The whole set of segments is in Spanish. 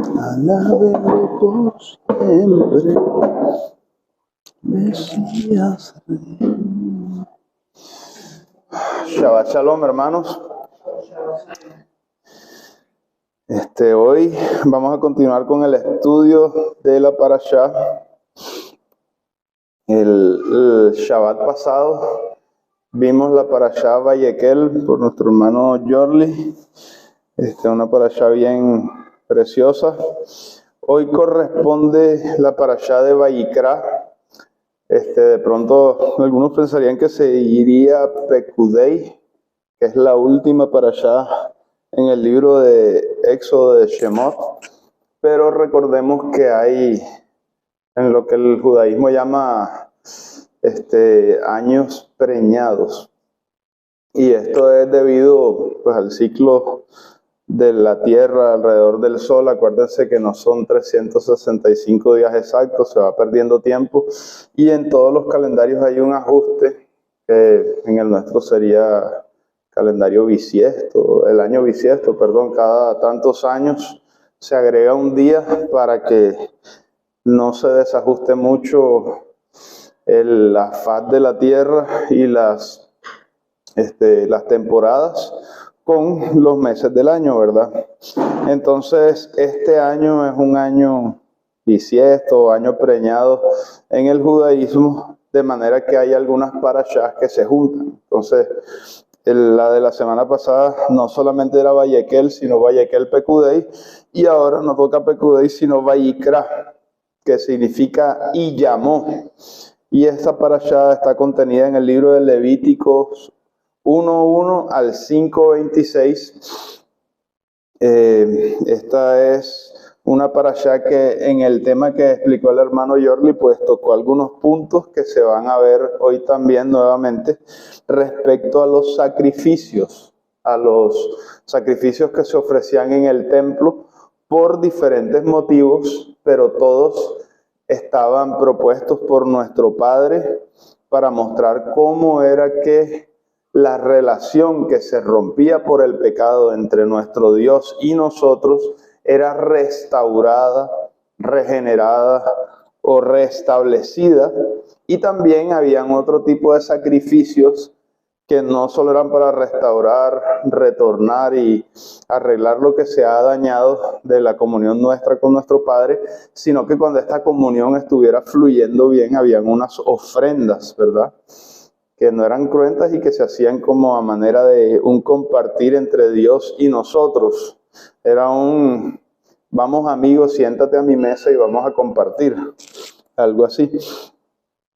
Alábelo por siempre, Mesías. Shabbat Shalom, hermanos. Hoy vamos a continuar con el estudio de la Parashá. El Shabbat pasado vimos la Parashá Vayekel por nuestro hermano Yorli. Una Parashá bien preciosa. Hoy corresponde la Parashá de Vayikra. De pronto algunos pensarían que se iría Pekudei, que es la última Parashá en el libro de Éxodo de Shemot, pero recordemos que hay en lo que el judaísmo llama años preñados, y esto es debido pues al ciclo de la Tierra alrededor del Sol. Acuérdense que no son 365 días exactos, se va perdiendo tiempo, y en todos los calendarios hay un ajuste, que en el nuestro sería calendario bisiesto, el año bisiesto, perdón. Cada tantos años se agrega un día para que no se desajuste mucho la faz de la Tierra y las temporadas con los meses del año, ¿verdad? Entonces, este año es un año bisiesto, año preñado en el judaísmo, de manera que hay algunas parashás que se juntan. Entonces, la de la semana pasada no solamente era Vayekel, sino Vayekel Pekudei, y ahora no toca Pekudei, sino Vayikra, que significa y llamó. Y esta parashá está contenida en el libro de Levíticos 1:1 al 5:26. Esta es una parashá que en el tema que explicó el hermano Yorli, pues tocó algunos puntos que se van a ver hoy también nuevamente respecto a los sacrificios que se ofrecían en el templo por diferentes motivos, pero todos estaban propuestos por nuestro Padre para mostrar cómo era que la relación que se rompía por el pecado entre nuestro Dios y nosotros era restaurada, regenerada o restablecida. Y también habían otro tipo de sacrificios que no solo eran para restaurar, retornar y arreglar lo que se ha dañado de la comunión nuestra con nuestro Padre, sino que cuando esta comunión estuviera fluyendo bien, habían unas ofrendas, ¿verdad?, que no eran cruentas y que se hacían como a manera de un compartir entre Dios y nosotros. Era un, vamos amigos, siéntate a mi mesa y vamos a compartir, algo así.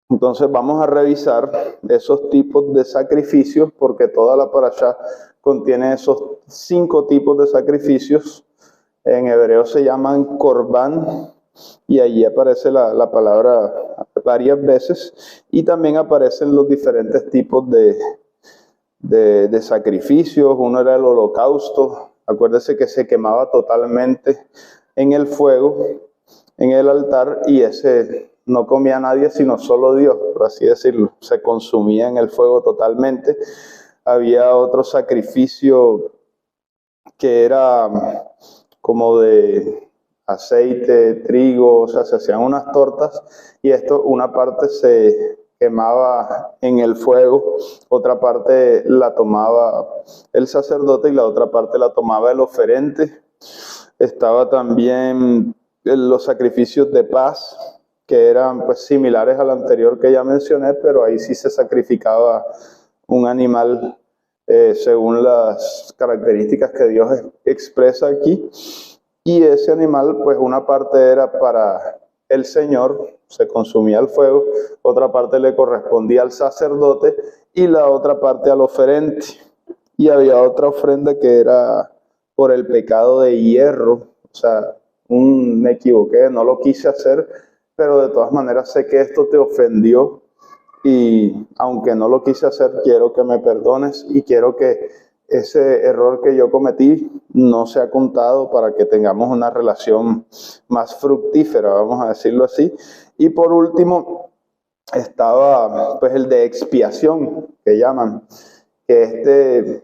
Entonces vamos a revisar esos tipos de sacrificios, porque toda la parashá contiene esos 5 tipos de sacrificios. En hebreo se llaman korban, y allí aparece la palabra varias veces, y también aparecen los diferentes tipos de sacrificios. Uno era el holocausto. Acuérdese que se quemaba totalmente en el fuego, en el altar, y ese no comía a nadie sino solo Dios, por así decirlo. Se consumía en el fuego totalmente. Había otro sacrificio que era como de aceite, trigo, o sea, se hacían unas tortas, y esto, una parte se quemaba en el fuego, otra parte la tomaba el sacerdote y la otra parte la tomaba el oferente. Estaba también los sacrificios de paz, que eran pues similares al anterior que ya mencioné, pero ahí sí se sacrificaba un animal según las características que Dios expresa aquí. Y ese animal, pues una parte era para el Señor, se consumía al fuego, otra parte le correspondía al sacerdote y la otra parte al oferente. Y había otra ofrenda que era por el pecado de hierro. O sea, me equivoqué, no lo quise hacer, pero de todas maneras sé que esto te ofendió, y aunque no lo quise hacer, quiero que me perdones y quiero que ese error que yo cometí no sea contado, para que tengamos una relación más fructífera, vamos a decirlo así. Y por último estaba pues el de expiación, que llaman, que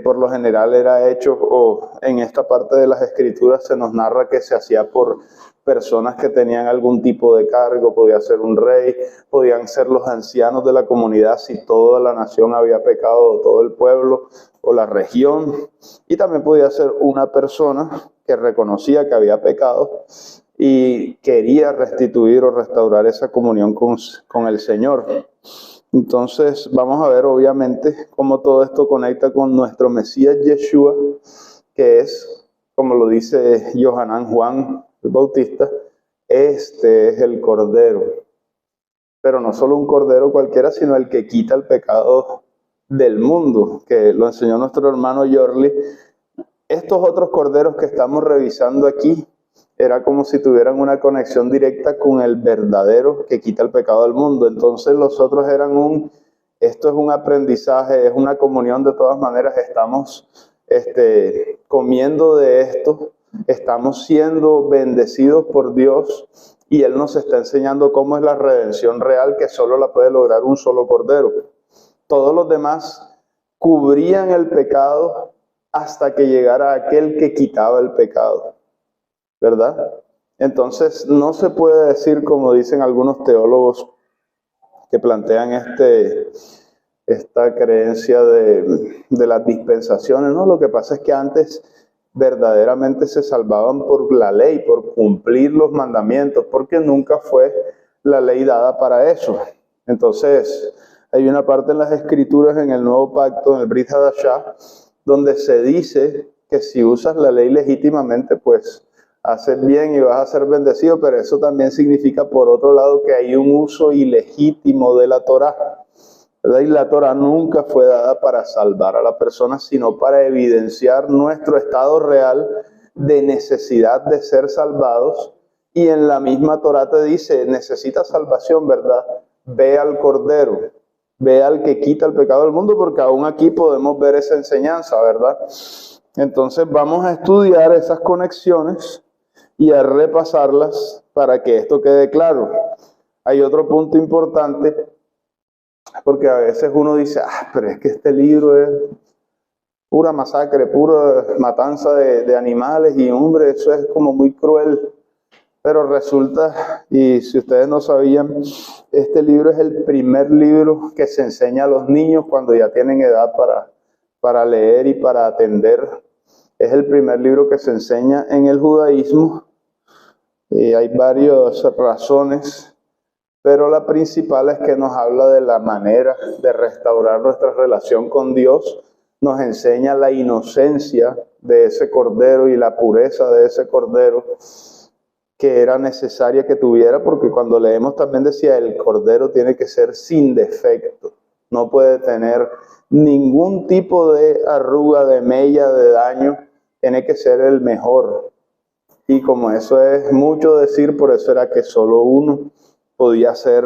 por lo general era hecho, o en esta parte de las escrituras se nos narra que se hacía por personas que tenían algún tipo de cargo, podía ser un rey, podían ser los ancianos de la comunidad si toda la nación había pecado, o todo el pueblo o la región, y también podía ser una persona que reconocía que había pecado y quería restituir o restaurar esa comunión con el Señor. Entonces vamos a ver obviamente cómo todo esto conecta con nuestro Mesías Yeshua, que es, como lo dice Yohanan Juan el Bautista, este es el Cordero. Pero no solo un Cordero cualquiera, sino el que quita el pecado del mundo, que lo enseñó nuestro hermano Yorli. Estos otros corderos que estamos revisando aquí, era como si tuvieran una conexión directa con el verdadero que quita el pecado del mundo. Entonces los otros eran esto es un aprendizaje, es una comunión de todas maneras, estamos comiendo de esto, estamos siendo bendecidos por Dios y Él nos está enseñando cómo es la redención real que solo la puede lograr un solo cordero. Todos los demás cubrían el pecado hasta que llegara aquel que quitaba el pecado, ¿verdad? Entonces no se puede decir, como dicen algunos teólogos que plantean esta creencia de las dispensaciones, ¿no? Lo que pasa es que antes verdaderamente se salvaban por la ley, por cumplir los mandamientos, porque nunca fue la ley dada para eso. Entonces hay una parte en las Escrituras, en el Nuevo Pacto, en el Brit Hadashah, donde se dice que si usas la ley legítimamente, pues haces bien y vas a ser bendecido, pero eso también significa, por otro lado, que hay un uso ilegítimo de la Torá, ¿verdad? Y la Torá nunca fue dada para salvar a la persona, sino para evidenciar nuestro estado real de necesidad de ser salvados. Y en la misma Torá te dice, necesitas salvación, ¿verdad? Ve al Cordero, ve al que quita el pecado del mundo, porque aún aquí podemos ver esa enseñanza, ¿verdad? Entonces vamos a estudiar esas conexiones y a repasarlas para que esto quede claro. Hay otro punto importante, porque a veces uno dice, pero es que este libro es pura masacre, pura matanza de animales, y hombre, eso es como muy cruel. Pero resulta, y si ustedes no sabían, este libro es el primer libro que se enseña a los niños cuando ya tienen edad para leer y para atender. Es el primer libro que se enseña en el judaísmo. Y hay varias razones, pero la principal es que nos habla de la manera de restaurar nuestra relación con Dios. Nos enseña la inocencia de ese cordero y la pureza de ese cordero que era necesaria que tuviera, porque cuando leemos también decía, el cordero tiene que ser sin defecto, no puede tener ningún tipo de arruga, de mella, de daño, tiene que ser el mejor. Y como eso es mucho decir, por eso era que solo uno podía ser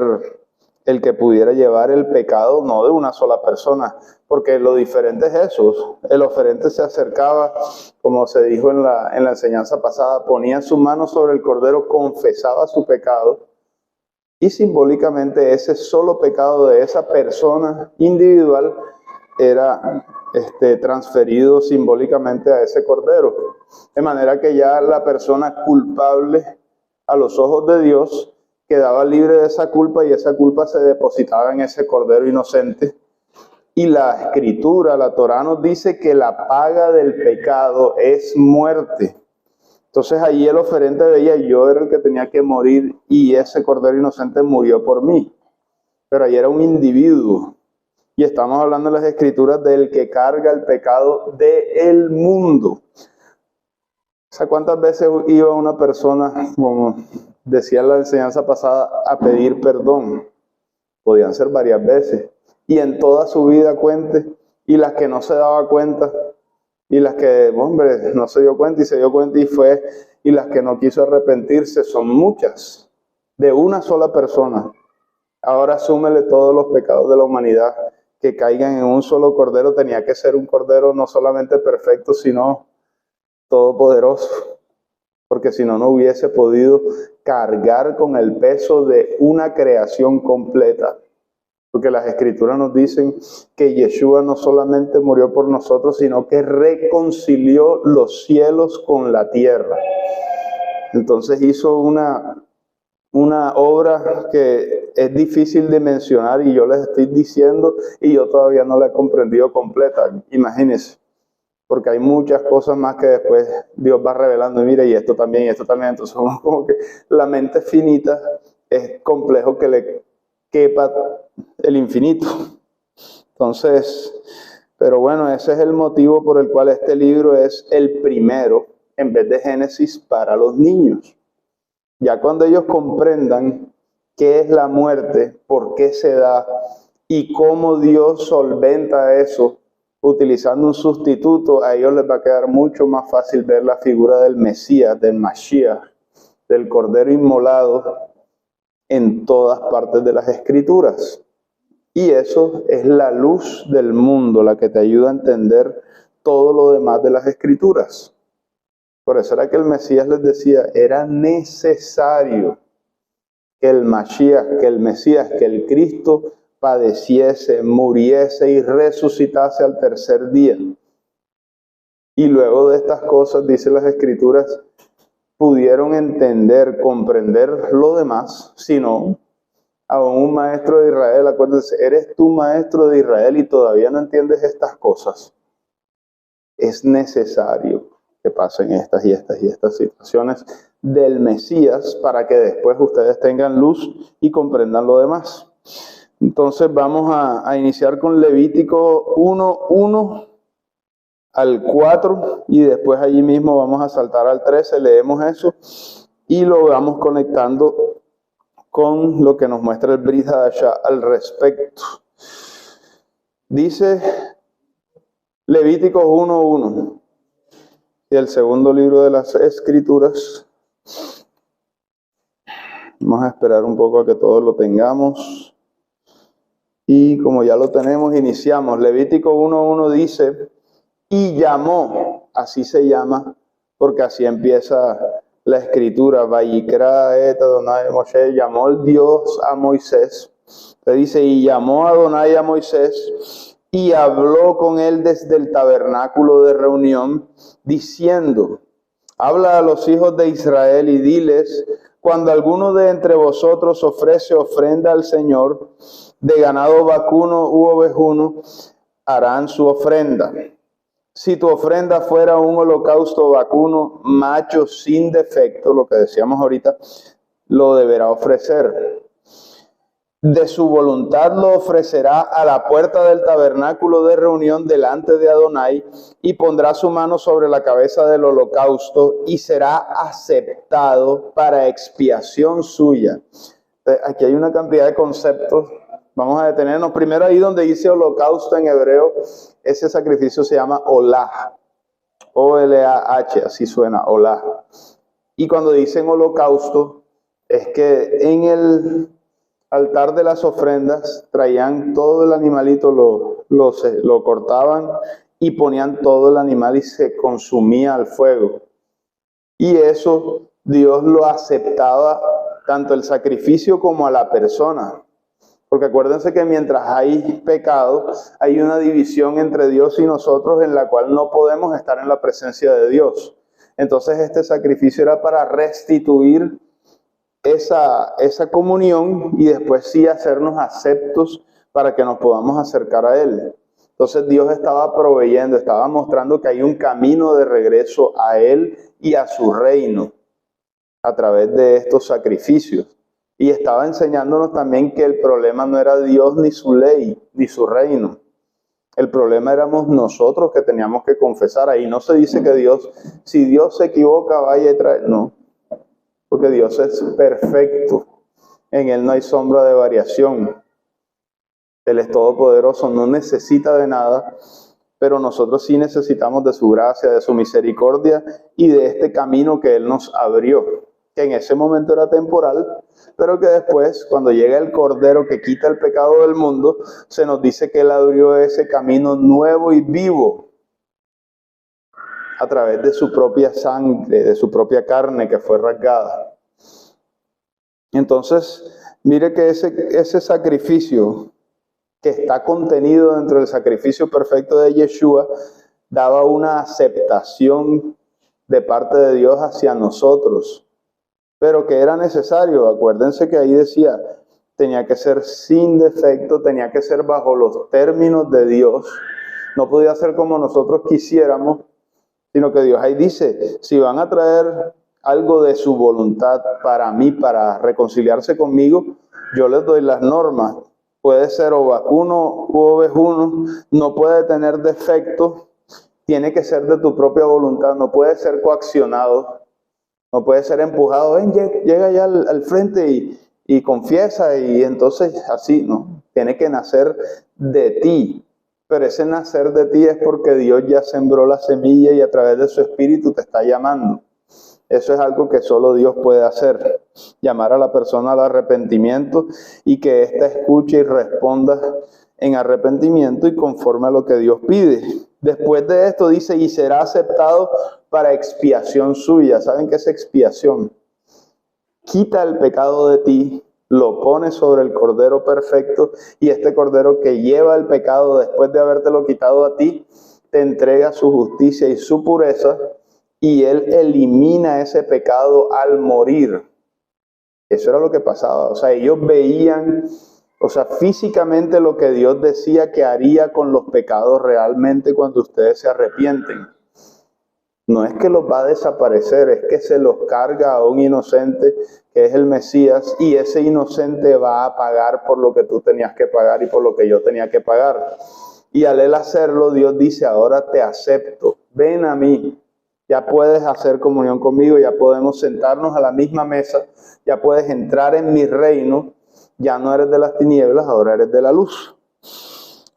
el que pudiera llevar el pecado, no de una sola persona, porque lo diferente es eso. El oferente se acercaba, como se dijo en la enseñanza pasada, ponía su mano sobre el cordero, confesaba su pecado, y simbólicamente ese solo pecado de esa persona individual era transferido simbólicamente a ese cordero. De manera que ya la persona culpable a los ojos de Dios quedaba libre de esa culpa, y esa culpa se depositaba en ese cordero inocente. Y la Escritura, la Torá, nos dice que la paga del pecado es muerte. Entonces allí el oferente veía, yo era el que tenía que morir y ese cordero inocente murió por mí. Pero allí era un individuo. Y estamos hablando en las Escrituras del que carga el pecado del mundo. O sea, ¿cuántas veces iba una persona, como decía en la enseñanza pasada, a pedir perdón? Podían ser varias veces. Y en toda su vida cuente, y las que no se daba cuenta, y las que, hombre, no se dio cuenta y se dio cuenta y fue, y las que no quiso arrepentirse, son muchas, de una sola persona. Ahora súmele todos los pecados de la humanidad que caigan en un solo cordero. Tenía que ser un cordero no solamente perfecto, sino todopoderoso, porque si no, no hubiese podido cargar con el peso de una creación completa. Porque las Escrituras nos dicen que Yeshua no solamente murió por nosotros, sino que reconcilió los cielos con la tierra. Entonces hizo una obra que es difícil de mencionar y yo les estoy diciendo y yo todavía no la he comprendido completa. Imagínense, porque hay muchas cosas más que después Dios va revelando. Y mire, y esto también, y esto también. Entonces como que la mente finita es complejo que le quepa el infinito. Entonces, pero bueno, ese es el motivo por el cual este libro es el primero, en vez de Génesis, para los niños. Ya cuando ellos comprendan qué es la muerte, por qué se da y cómo Dios solventa eso utilizando un sustituto, a ellos les va a quedar mucho más fácil ver la figura del Mesías, del Mashiach, del Cordero Inmolado en todas partes de las Escrituras. Y eso es la luz del mundo, la que te ayuda a entender todo lo demás de las Escrituras. Por eso era que el Mesías les decía, era necesario que el Mashiach, que el Mesías, que el Cristo padeciese, muriese y resucitase al tercer día. Y luego de estas cosas, dice las Escrituras, pudieron entender, comprender lo demás, sino a un maestro de Israel. Acuérdense, eres tú maestro de Israel y todavía no entiendes estas cosas. Es necesario que pasen estas y estas y estas situaciones del Mesías para que después ustedes tengan luz y comprendan lo demás. Entonces vamos a iniciar con Levítico 1:1 al 4 y después allí mismo vamos a saltar al 13, leemos eso y lo vamos conectando con lo que nos muestra el Brit Hadashah al respecto. Dice Levíticos 1:1 y el segundo libro de las Escrituras. Vamos a esperar un poco a que todos lo tengamos. Y como ya lo tenemos, iniciamos. Levítico 1:1 dice, y llamó, así se llama, porque así empieza la escritura. Vayikra et Adonai Moshe, llamó el Dios a Moisés. Le dice, y llamó a Adonai a Moisés, y habló con él desde el tabernáculo de reunión, diciendo, habla a los hijos de Israel y diles, cuando alguno de entre vosotros ofrece ofrenda al Señor, de ganado vacuno u ovejuno, harán su ofrenda. Si tu ofrenda fuera un holocausto vacuno, macho sin defecto, lo que decíamos ahorita, lo deberá ofrecer. De su voluntad lo ofrecerá a la puerta del tabernáculo de reunión delante de Adonai y pondrá su mano sobre la cabeza del holocausto y será aceptado para expiación suya. Aquí hay una cantidad de conceptos. Vamos a detenernos primero ahí donde dice holocausto en hebreo. Ese sacrificio se llama olah. O-L-A-H, así suena, olah. Y cuando dicen holocausto, es que en el altar de las ofrendas traían todo el animalito, lo cortaban y ponían todo el animal y se consumía al fuego. Y eso Dios lo aceptaba, tanto el sacrificio como a la persona. Porque acuérdense que mientras hay pecado, hay una división entre Dios y nosotros en la cual no podemos estar en la presencia de Dios. Entonces este sacrificio era para restituir esa comunión y después sí hacernos aceptos para que nos podamos acercar a Él. Entonces Dios estaba proveyendo, estaba mostrando que hay un camino de regreso a Él y a su reino a través de estos sacrificios. Y estaba enseñándonos también que el problema no era Dios ni su ley, ni su reino. El problema éramos nosotros que teníamos que confesar. Ahí no se dice que Dios, si Dios se equivoca, vaya y trae. No, porque Dios es perfecto. En Él no hay sombra de variación. Él es todopoderoso, no necesita de nada, pero nosotros sí necesitamos de su gracia, de su misericordia y de este camino que Él nos abrió, que en ese momento era temporal, pero que después, cuando llega el Cordero que quita el pecado del mundo, se nos dice que Él abrió ese camino nuevo y vivo a través de su propia sangre, de su propia carne que fue rasgada. Entonces, mire que ese sacrificio que está contenido dentro del sacrificio perfecto de Yeshua, daba una aceptación de parte de Dios hacia nosotros, pero que era necesario. Acuérdense que ahí decía, tenía que ser sin defecto, tenía que ser bajo los términos de Dios, no podía ser como nosotros quisiéramos, sino que Dios ahí dice, si van a traer algo de su voluntad para mí, para reconciliarse conmigo, yo les doy las normas. Puede ser o vacuno u ovejuno, no puede tener defecto, tiene que ser de tu propia voluntad, no puede ser coaccionado, no puede ser empujado, ven, llega ya al frente y confiesa, y entonces así, ¿no? Tiene que nacer de ti. Pero ese nacer de ti es porque Dios ya sembró la semilla y a través de su espíritu te está llamando. Eso es algo que solo Dios puede hacer, llamar a la persona al arrepentimiento y que ésta escuche y responda en arrepentimiento y conforme a lo que Dios pide. Después de esto dice, y será aceptado para expiación suya. ¿Saben qué es expiación? Quita el pecado de ti, lo pone sobre el Cordero perfecto, y este Cordero que lleva el pecado después de habértelo quitado a ti, te entrega su justicia y su pureza, y Él elimina ese pecado al morir. Eso era lo que pasaba. O sea, ellos veían, o sea, físicamente lo que Dios decía que haría con los pecados realmente cuando ustedes se arrepienten. No es que los va a desaparecer, es que se los carga a un inocente que es el Mesías, y ese inocente va a pagar por lo que tú tenías que pagar y por lo que yo tenía que pagar. Y al él hacerlo, Dios dice, ahora te acepto, ven a mí, ya puedes hacer comunión conmigo, ya podemos sentarnos a la misma mesa, ya puedes entrar en mi reino, ya no eres de las tinieblas, ahora eres de la luz.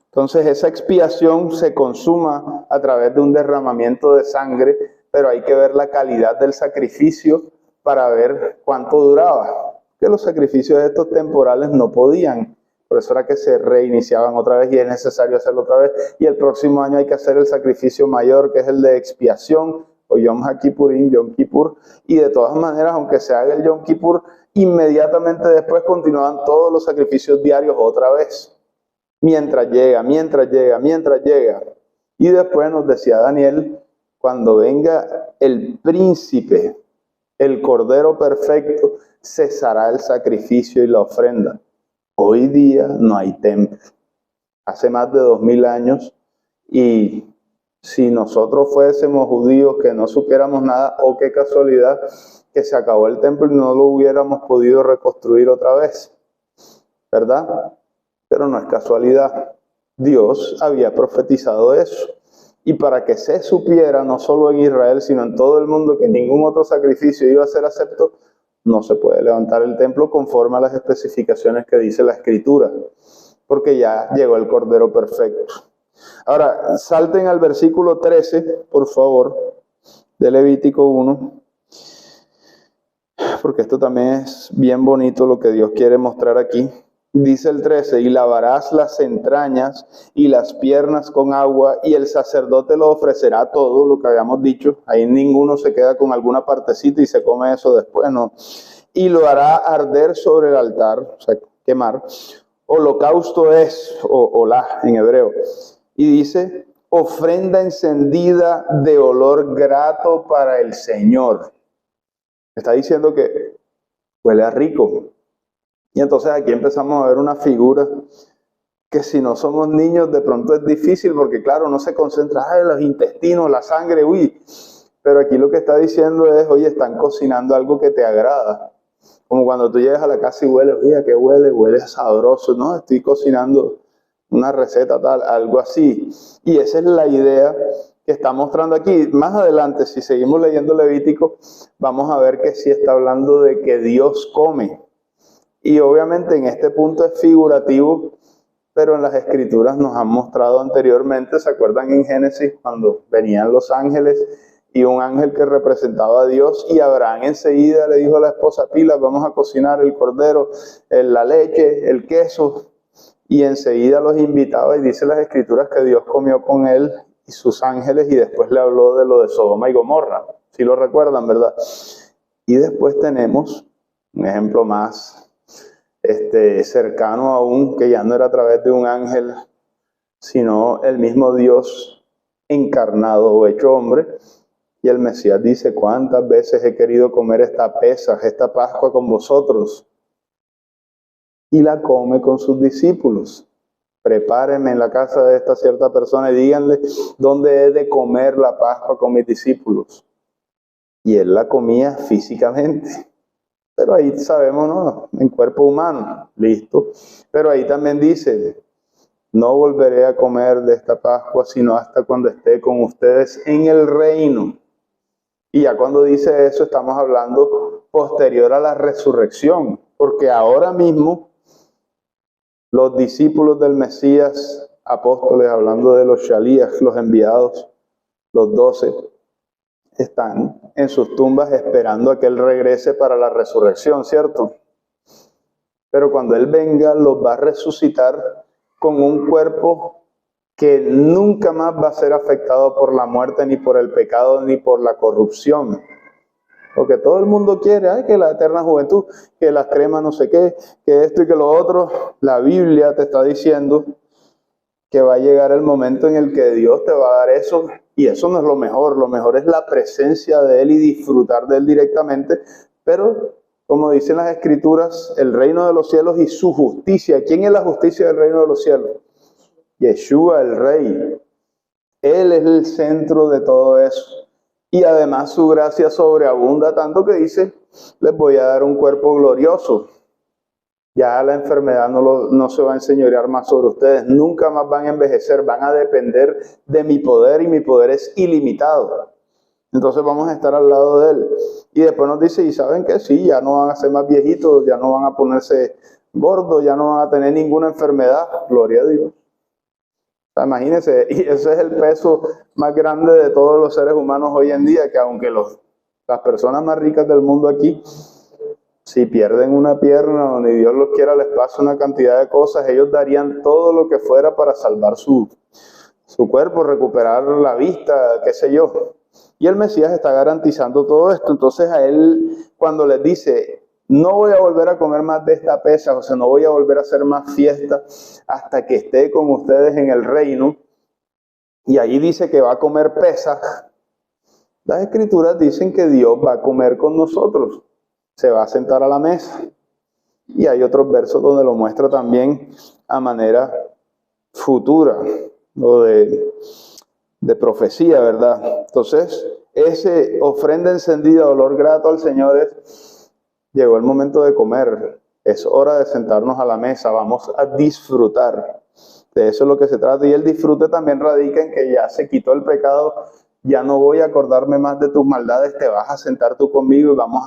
Entonces esa expiación se consuma a través de un derramamiento de sangre, pero hay que ver la calidad del sacrificio para ver cuánto duraba. Que los sacrificios estos temporales no podían, por eso era que se reiniciaban otra vez y es necesario hacerlo otra vez. Y el próximo año hay que hacer el sacrificio mayor, que es el de expiación, o Yom HaKippurim, Yom Kippur. Y de todas maneras, aunque se haga el Yom Kippur, inmediatamente después continúan todos los sacrificios diarios otra vez. Mientras llega. Y después nos decía Daniel, cuando venga el príncipe, el Cordero perfecto, cesará el sacrificio y la ofrenda. Hoy día no hay templo. Hace más de 2000 años, y si nosotros fuésemos judíos que no supiéramos nada, oh qué casualidad que se acabó el templo y no lo hubiéramos podido reconstruir otra vez, ¿verdad? Pero no es casualidad. Dios había profetizado eso. Y para que se supiera, no solo en Israel, sino en todo el mundo, que ningún otro sacrificio iba a ser acepto, no se puede levantar el templo conforme a las especificaciones que dice la Escritura, porque ya llegó el Cordero perfecto. Ahora, salten al versículo 13, por favor, de Levítico 1, porque esto también es bien bonito lo que Dios quiere mostrar aquí. Dice el 13, y lavarás las entrañas y las piernas con agua, y el sacerdote lo ofrecerá todo, lo que habíamos dicho. Ahí ninguno se queda con alguna partecita y se come eso después, no. Y lo hará arder sobre el altar, o sea, quemar. Holocausto es, o olá en hebreo. Y dice, ofrenda encendida de olor grato para el Señor. Está diciendo que huele a rico. Y entonces aquí empezamos a ver una figura que si no somos niños de pronto es difícil, porque claro, no se concentra en los intestinos, la sangre, uy. Pero aquí lo que está diciendo es, oye, están cocinando algo que te agrada. Como cuando tú llegas a la casa y hueles, oye, ¿qué huele? Huele sabroso, ¿no? Estoy cocinando una receta tal, algo así. Y esa es la idea que está mostrando aquí. Más adelante, si seguimos leyendo Levítico, vamos a ver que sí está hablando de que Dios come. Y obviamente en este punto es figurativo, pero en las Escrituras nos han mostrado anteriormente, ¿se acuerdan en Génesis cuando venían los ángeles y un ángel que representaba a Dios, y Abraham enseguida le dijo a la esposa Pilas, vamos a cocinar el cordero, la leche, el queso, y enseguida los invitaba, y dice las Escrituras que Dios comió con él y sus ángeles, y después le habló de lo de Sodoma y Gomorra, si lo recuerdan, ¿verdad? Y después tenemos un ejemplo más cercano aún, que ya no era a través de un ángel, sino el mismo Dios encarnado o hecho hombre. Y el Mesías dice: ¿cuántas veces he querido comer esta Pesaj, esta Pascua con vosotros? Y la come con sus discípulos. Prepárenme en la casa de esta cierta persona y díganle dónde he de comer la Pascua con mis discípulos. Y él la comía físicamente. Pero ahí sabemos, ¿no? En cuerpo humano, listo. Pero ahí también dice: no volveré a comer de esta Pascua sino hasta cuando esté con ustedes en el reino. Y ya cuando dice eso estamos hablando posterior a la resurrección, porque ahora mismo los discípulos del Mesías, apóstoles, hablando de los shalías, los enviados, los 12, están en sus tumbas esperando a que Él regrese para la resurrección, ¿cierto? Pero cuando Él venga, los va a resucitar con un cuerpo que nunca más va a ser afectado por la muerte, ni por el pecado, ni por la corrupción. Porque todo el mundo quiere, ay, que la eterna juventud, que las cremas no sé qué, que esto y que lo otro. La Biblia te está diciendo que va a llegar el momento en el que Dios te va a dar eso, y eso no es lo mejor es la presencia de Él y disfrutar de Él directamente, pero como dicen las Escrituras, el reino de los cielos y su justicia. ¿Quién es la justicia del reino de los cielos? Yeshua, el Rey. Él es el centro de todo eso. Y además su gracia sobreabunda tanto que dice: les voy a dar un cuerpo glorioso. Ya la enfermedad no se va a enseñorear más sobre ustedes. Nunca más van a envejecer. Van a depender de mi poder, y mi poder es ilimitado. Entonces vamos a estar al lado de Él. Y después nos dice: y saben que sí, ya no van a ser más viejitos, ya no van a ponerse gordos, ya no van a tener ninguna enfermedad. Gloria a Dios. O sea, imagínense, y ese es el peso más grande de todos los seres humanos hoy en día, que aunque las personas más ricas del mundo aquí, si pierden una pierna o ni Dios los quiera les pasa una cantidad de cosas, ellos darían todo lo que fuera para salvar su cuerpo, recuperar la vista, qué sé yo. Y el Mesías está garantizando todo esto. Entonces a Él, cuando les dice: no voy a volver a comer más de esta Pesaj, o sea, no voy a volver a hacer más fiesta hasta que esté con ustedes en el reino. Y ahí dice que va a comer Pesaj. Las Escrituras dicen que Dios va a comer con nosotros. Se va a sentar a la mesa. Y hay otros versos donde lo muestra también a manera futura o de profecía, ¿verdad? Entonces, ese ofrenda encendida, olor grato al Señor es: llegó el momento de comer, es hora de sentarnos a la mesa, vamos a disfrutar. De eso es lo que se trata. Y el disfrute también radica en que ya se quitó el pecado, ya no voy a acordarme más de tus maldades, te vas a sentar tú conmigo y vamos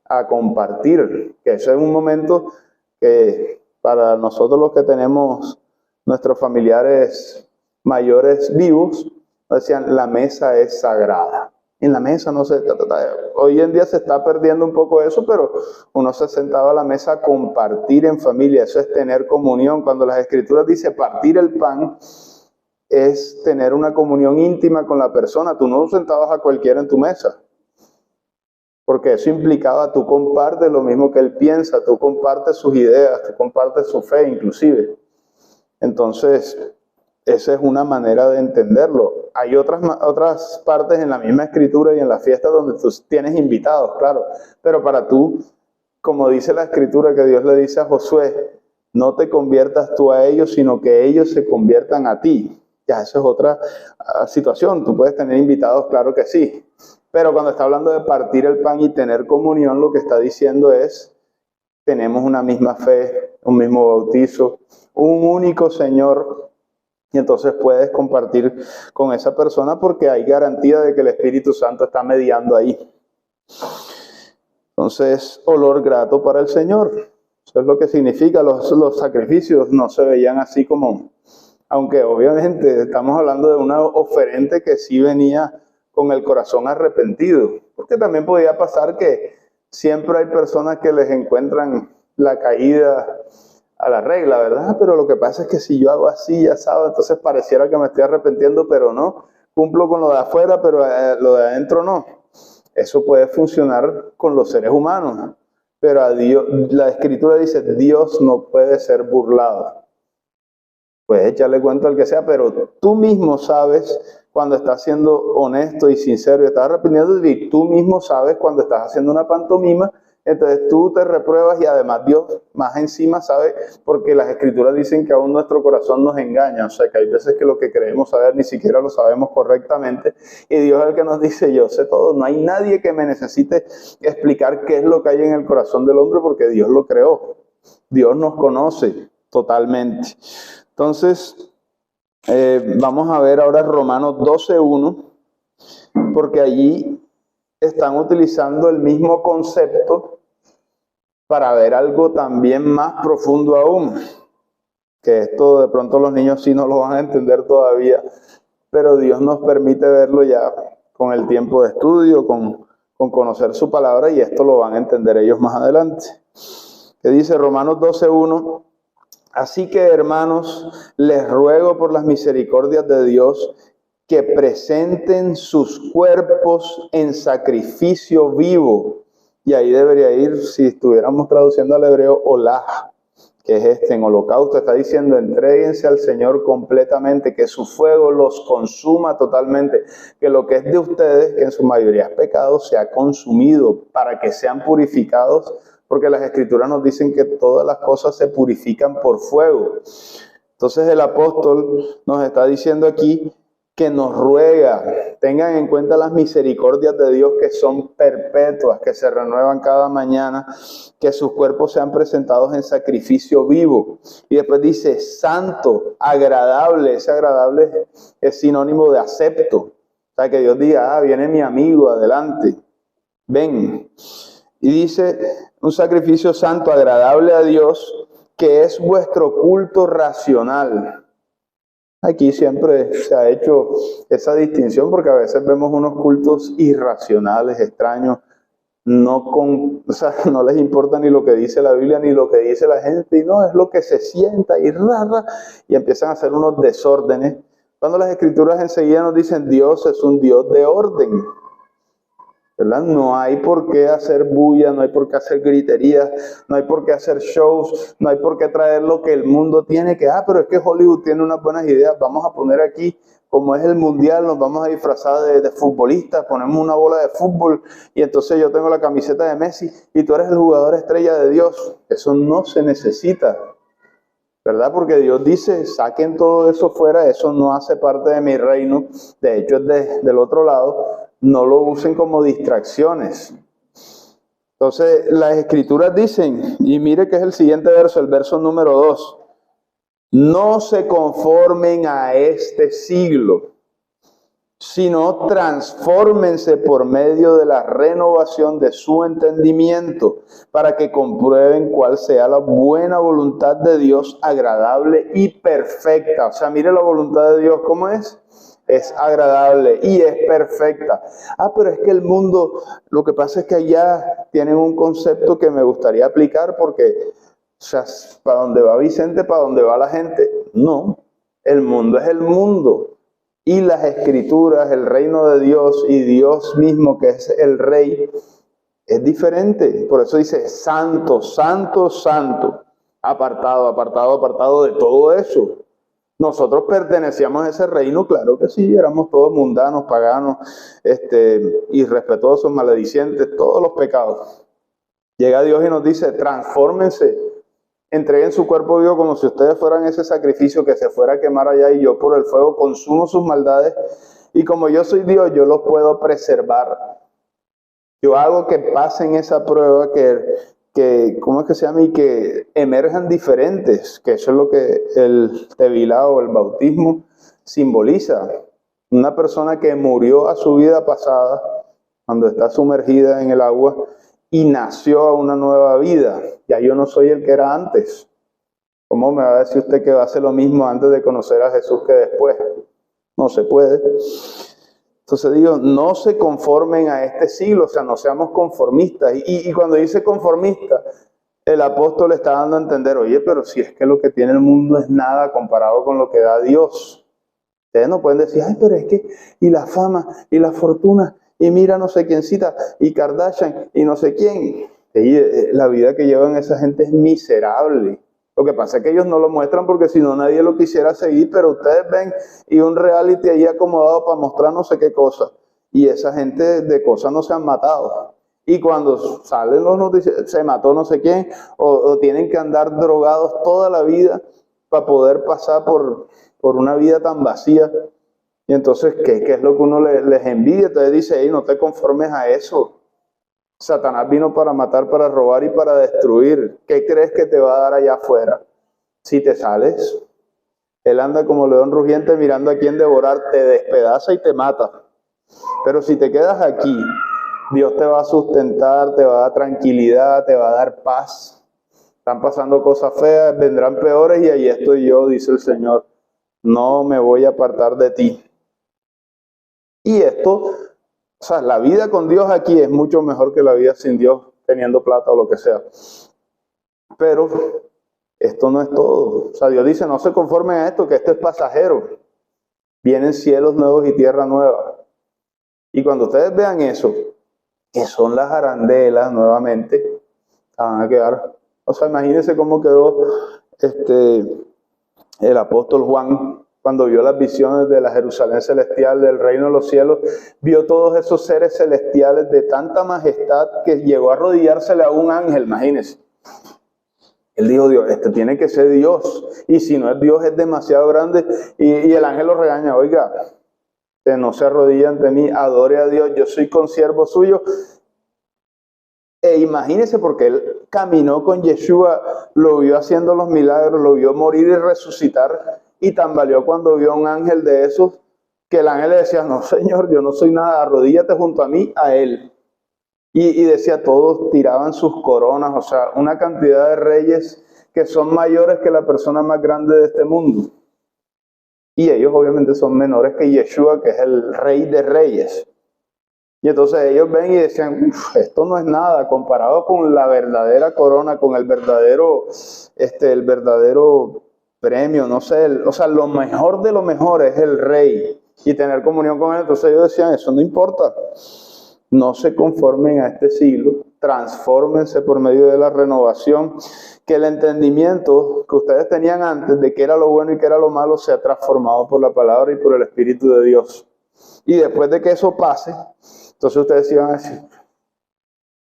a compartir. Que eso es un momento que para nosotros los que tenemos nuestros familiares mayores vivos, decían: la mesa es sagrada. En la mesa no se... Hoy en día se está perdiendo un poco eso, pero uno se sentaba a la mesa a compartir en familia. Eso es tener comunión. Cuando las Escrituras dicen partir el pan, es tener una comunión íntima con la persona. Tú no sentabas a cualquiera en tu mesa, porque eso implicaba: tú compartes lo mismo que él piensa, tú compartes sus ideas, tú compartes su fe inclusive. Entonces, esa es una manera de entenderlo. Hay otras partes en la misma Escritura y en la fiesta donde tú tienes invitados, claro. Pero para tú, como dice la Escritura que Dios le dice a Josué: no te conviertas tú a ellos, sino que ellos se conviertan a ti. Ya, eso es otra situación. Tú puedes tener invitados, claro que sí. Pero cuando está hablando de partir el pan y tener comunión, lo que está diciendo es: tenemos una misma fe, un mismo bautizo, un único Señor. Y entonces puedes compartir con esa persona porque hay garantía de que el Espíritu Santo está mediando ahí. Entonces, olor grato para el Señor. Eso es lo que significa. Los sacrificios no se veían así como... Aunque obviamente estamos hablando de una oferente que sí venía con el corazón arrepentido. Porque también podía pasar que siempre hay personas que les encuentran la caída a la regla, ¿verdad? Pero lo que pasa es que si yo hago así, ya sabes, entonces pareciera que me estoy arrepintiendo, pero no. Cumplo con lo de afuera, pero lo de adentro no. Eso puede funcionar con los seres humanos. pero a Dios, la Escritura dice, Dios no puede ser burlado. Puedes echarle cuento al que sea, pero tú mismo sabes cuando estás siendo honesto y sincero y estás arrepintiéndote, y tú mismo sabes cuando estás haciendo una pantomima. Entonces tú te repruebas y además Dios más encima sabe, porque las Escrituras dicen que aún nuestro corazón nos engaña. O sea que hay veces que lo que creemos saber ni siquiera lo sabemos correctamente, y Dios es el que nos dice, yo sé todo. No hay nadie que me necesite explicar qué es lo que hay en el corazón del hombre, porque Dios lo creó. Dios nos conoce totalmente. Entonces, vamos a ver ahora Romanos 12:1, porque allí están utilizando el mismo concepto para ver algo también más profundo aún, que esto de pronto los niños sí no lo van a entender todavía, pero Dios nos permite verlo ya con el tiempo de estudio, con conocer su palabra, y esto lo van a entender ellos más adelante. Que dice Romanos 12:1, así que, hermanos, les ruego por las misericordias de Dios que presenten sus cuerpos en sacrificio vivo. Y ahí debería ir, si estuviéramos traduciendo al hebreo, olaj, que es en holocausto. Está diciendo, entréguense al Señor completamente, que su fuego los consuma totalmente, que lo que es de ustedes, que en su mayoría es pecado, sea consumido para que sean purificados, porque las Escrituras nos dicen que todas las cosas se purifican por fuego. Entonces el apóstol nos está diciendo aquí que nos ruega, tengan en cuenta las misericordias de Dios que son perpetuas, que se renuevan cada mañana, que sus cuerpos sean presentados en sacrificio vivo. Y después dice, santo, agradable. Ese agradable es sinónimo de acepto. O sea, que Dios diga, viene mi amigo, adelante, ven. Y dice, un sacrificio santo, agradable a Dios, que es vuestro culto racional. Aquí siempre se ha hecho esa distinción, porque a veces vemos unos cultos irracionales, extraños, no les importa ni lo que dice la Biblia ni lo que dice la gente, y no, es lo que se sienta y rara, y empiezan a hacer unos desórdenes, cuando las Escrituras enseguida nos dicen, Dios es un Dios de orden, ¿verdad? No hay por qué hacer bulla, no hay por qué hacer gritería, no hay por qué hacer shows, no hay por qué traer lo que el mundo tiene, que, pero es que Hollywood tiene unas buenas ideas, vamos a poner aquí, como es el mundial, nos vamos a disfrazar de futbolistas, ponemos una bola de fútbol, y entonces yo tengo la camiseta de Messi, y tú eres el jugador estrella de Dios. Eso no se necesita, ¿verdad? Porque Dios dice, saquen todo eso fuera, eso no hace parte de mi reino, de hecho es del otro lado, no lo usen como distracciones. Entonces, las Escrituras dicen, y mire que es el siguiente verso, el verso número 2, no se conformen a este siglo, sino transfórmense por medio de la renovación de su entendimiento, para que comprueben cuál sea la buena voluntad de Dios, agradable y perfecta. O sea, mire la voluntad de Dios, ¿cómo es? Es agradable y es perfecta. Pero es que el mundo, lo que pasa es que allá tienen un concepto que me gustaría aplicar, porque, o sea, para donde va Vicente, para donde va la gente. No, el mundo es el mundo. Y las Escrituras, el reino de Dios y Dios mismo, que es el Rey, es diferente. Por eso dice, santo, santo, santo, apartado, apartado, apartado de todo eso. Nosotros pertenecíamos a ese reino, claro que sí, éramos todos mundanos, paganos, irrespetuosos, maledicientes, todos los pecados. Llega Dios y nos dice, transfórmense, entreguen su cuerpo vivo como si ustedes fueran ese sacrificio que se fuera a quemar allá, y yo por el fuego consumo sus maldades, y como yo soy Dios, yo los puedo preservar. Yo hago que pasen esa prueba, que ¿cómo es que se llama? Y que emerjan diferentes, que eso es lo que el tevilá o el bautismo simboliza. Una persona que murió a su vida pasada, cuando está sumergida en el agua, y nació a una nueva vida. Ya yo no soy el que era antes. ¿Cómo me va a decir usted que va a hacer lo mismo antes de conocer a Jesús que después? No se puede. Entonces digo, no se conformen a este siglo, o sea, no seamos conformistas. Y cuando dice conformista, el apóstol está dando a entender, oye, pero si es que lo que tiene el mundo es nada comparado con lo que da Dios. Ustedes no pueden decir, pero es que, y la fama, y la fortuna, y mira no sé quién cita, y Kardashian, y no sé quién. La vida que llevan esa gente es miserable. Lo que pasa es que ellos no lo muestran porque si no nadie lo quisiera seguir, pero ustedes ven y un reality ahí acomodado para mostrar no sé qué cosa. Y esa gente de cosas no se han matado. Y cuando salen los noticias, se mató no sé quién, o tienen que andar drogados toda la vida para poder pasar por una vida tan vacía. Y entonces, ¿qué es lo que uno les envidia? Entonces dice, hey, no te conformes a eso. Satanás vino para matar, para robar y para destruir. ¿Qué crees que te va a dar allá afuera? Si te sales, él anda como león rugiente mirando a quién devorar, te despedaza y te mata. Pero si te quedas aquí, Dios te va a sustentar, te va a dar tranquilidad, te va a dar paz. Están pasando cosas feas, vendrán peores y ahí estoy yo, dice el Señor. No me voy a apartar de ti. Y esto, o sea, la vida con Dios aquí es mucho mejor que la vida sin Dios, teniendo plata o lo que sea. Pero esto no es todo. O sea, Dios dice, no se conformen a esto, que esto es pasajero. Vienen cielos nuevos y tierra nueva. Y cuando ustedes vean eso, que son las arandelas nuevamente, van a quedar. O sea, imagínense cómo quedó el apóstol Juan cuando vio las visiones de la Jerusalén celestial, del reino de los cielos, vio todos esos seres celestiales de tanta majestad que llegó a arrodillársele a un ángel, imagínense. Él dijo, Dios, este tiene que ser Dios, y si no es Dios es demasiado grande, y el ángel lo regaña, oiga, que no se arrodilla ante mí, adore a Dios, yo soy consiervo suyo. E imagínense, porque él caminó con Yeshua, lo vio haciendo los milagros, lo vio morir y resucitar, y tambaleó cuando vio a un ángel de esos, que el ángel le decía, no Señor, yo no soy nada, arrodíllate junto a mí, a él. Y decía, todos tiraban sus coronas, o sea, una cantidad de reyes que son mayores que la persona más grande de este mundo. Y ellos obviamente son menores que Yeshua, que es el rey de reyes. Y entonces ellos ven y decían, esto no es nada comparado con la verdadera corona, con el verdadero premio, no sé, o sea, lo mejor de lo mejor es el rey y tener comunión con él. Entonces ellos decían, eso no importa, no se conformen a este siglo, transfórmense por medio de la renovación, que el entendimiento que ustedes tenían antes de qué era lo bueno y qué era lo malo sea transformado por la palabra y por el Espíritu de Dios. Y después de que eso pase, entonces ustedes iban a decir,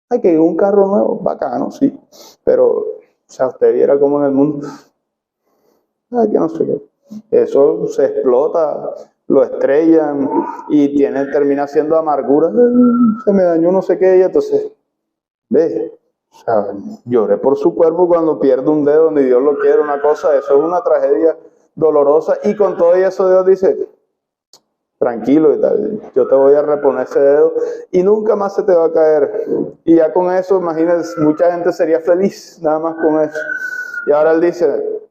hay que ir un carro nuevo, bacano, sí, pero, o sea, usted viera cómo en el mundo, ay, que no sé qué, eso se explota, lo estrellan y termina siendo amargura, se me dañó no sé qué, y entonces, ve, o sea, lloré por su cuerpo cuando pierde un dedo, ni Dios lo quiere, una cosa, eso es una tragedia dolorosa, y con todo eso Dios dice, tranquilo y tal, yo te voy a reponer ese dedo y nunca más se te va a caer. Y ya con eso, imagínense, mucha gente sería feliz nada más con eso. Y ahora él dice,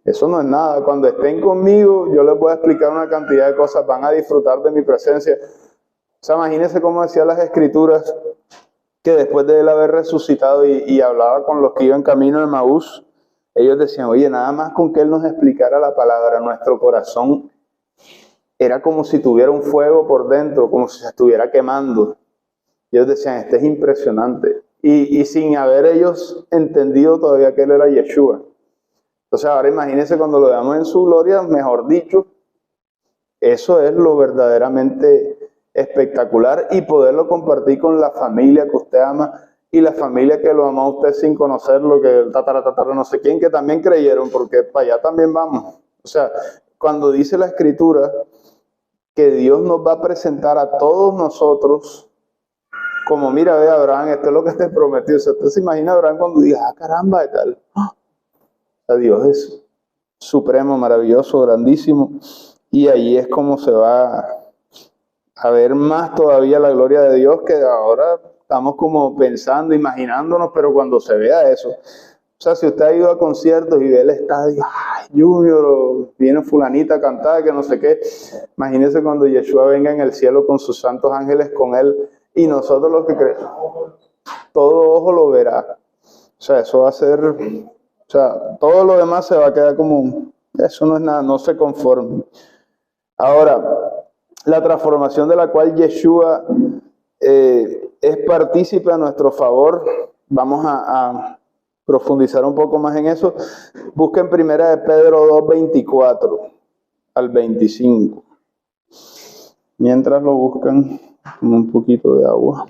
eso no es nada, cuando estén conmigo yo les voy a explicar una cantidad de cosas, van a disfrutar de mi presencia. O sea, imagínense cómo decían las escrituras, que después de él haber resucitado y hablaba con los que iban camino de Maús, ellos decían, oye, nada más con que él nos explicara la palabra, nuestro corazón era como si tuviera un fuego por dentro, como si se estuviera quemando. Ellos decían, este es impresionante. Y sin haber ellos entendido todavía que él era Yeshua. Entonces ahora imagínense cuando lo veamos en su gloria, mejor dicho, eso es lo verdaderamente espectacular y poderlo compartir con la familia que usted ama y la familia que lo ama a usted sin conocerlo, que el tatara no sé quién, que también creyeron, porque para allá también vamos. O sea, cuando dice la Escritura que Dios nos va a presentar a todos nosotros, como mira, ve Abraham, esto es lo que te prometió. O sea, usted se imagina a Abraham cuando diga, caramba, y tal. O sea, Dios es supremo, maravilloso, grandísimo, y ahí es como se va a ver más todavía la gloria de Dios, que ahora estamos como pensando, imaginándonos, pero cuando se vea eso. O sea, si usted ha ido a conciertos y ve el estadio, ay, Junior, viene fulanita a cantar, que no sé qué. Imagínese cuando Yeshua venga en el cielo con sus santos ángeles con él y nosotros los que creemos, todo ojo lo verá. O sea, eso va a ser, o sea, todo lo demás se va a quedar como, eso no es nada, no se conforme. Ahora, la transformación de la cual Yeshua es partícipe a nuestro favor, vamos a profundizar un poco más en eso. Busquen 1 de Pedro 2, 24 al 25. Mientras lo buscan, con un poquito de agua.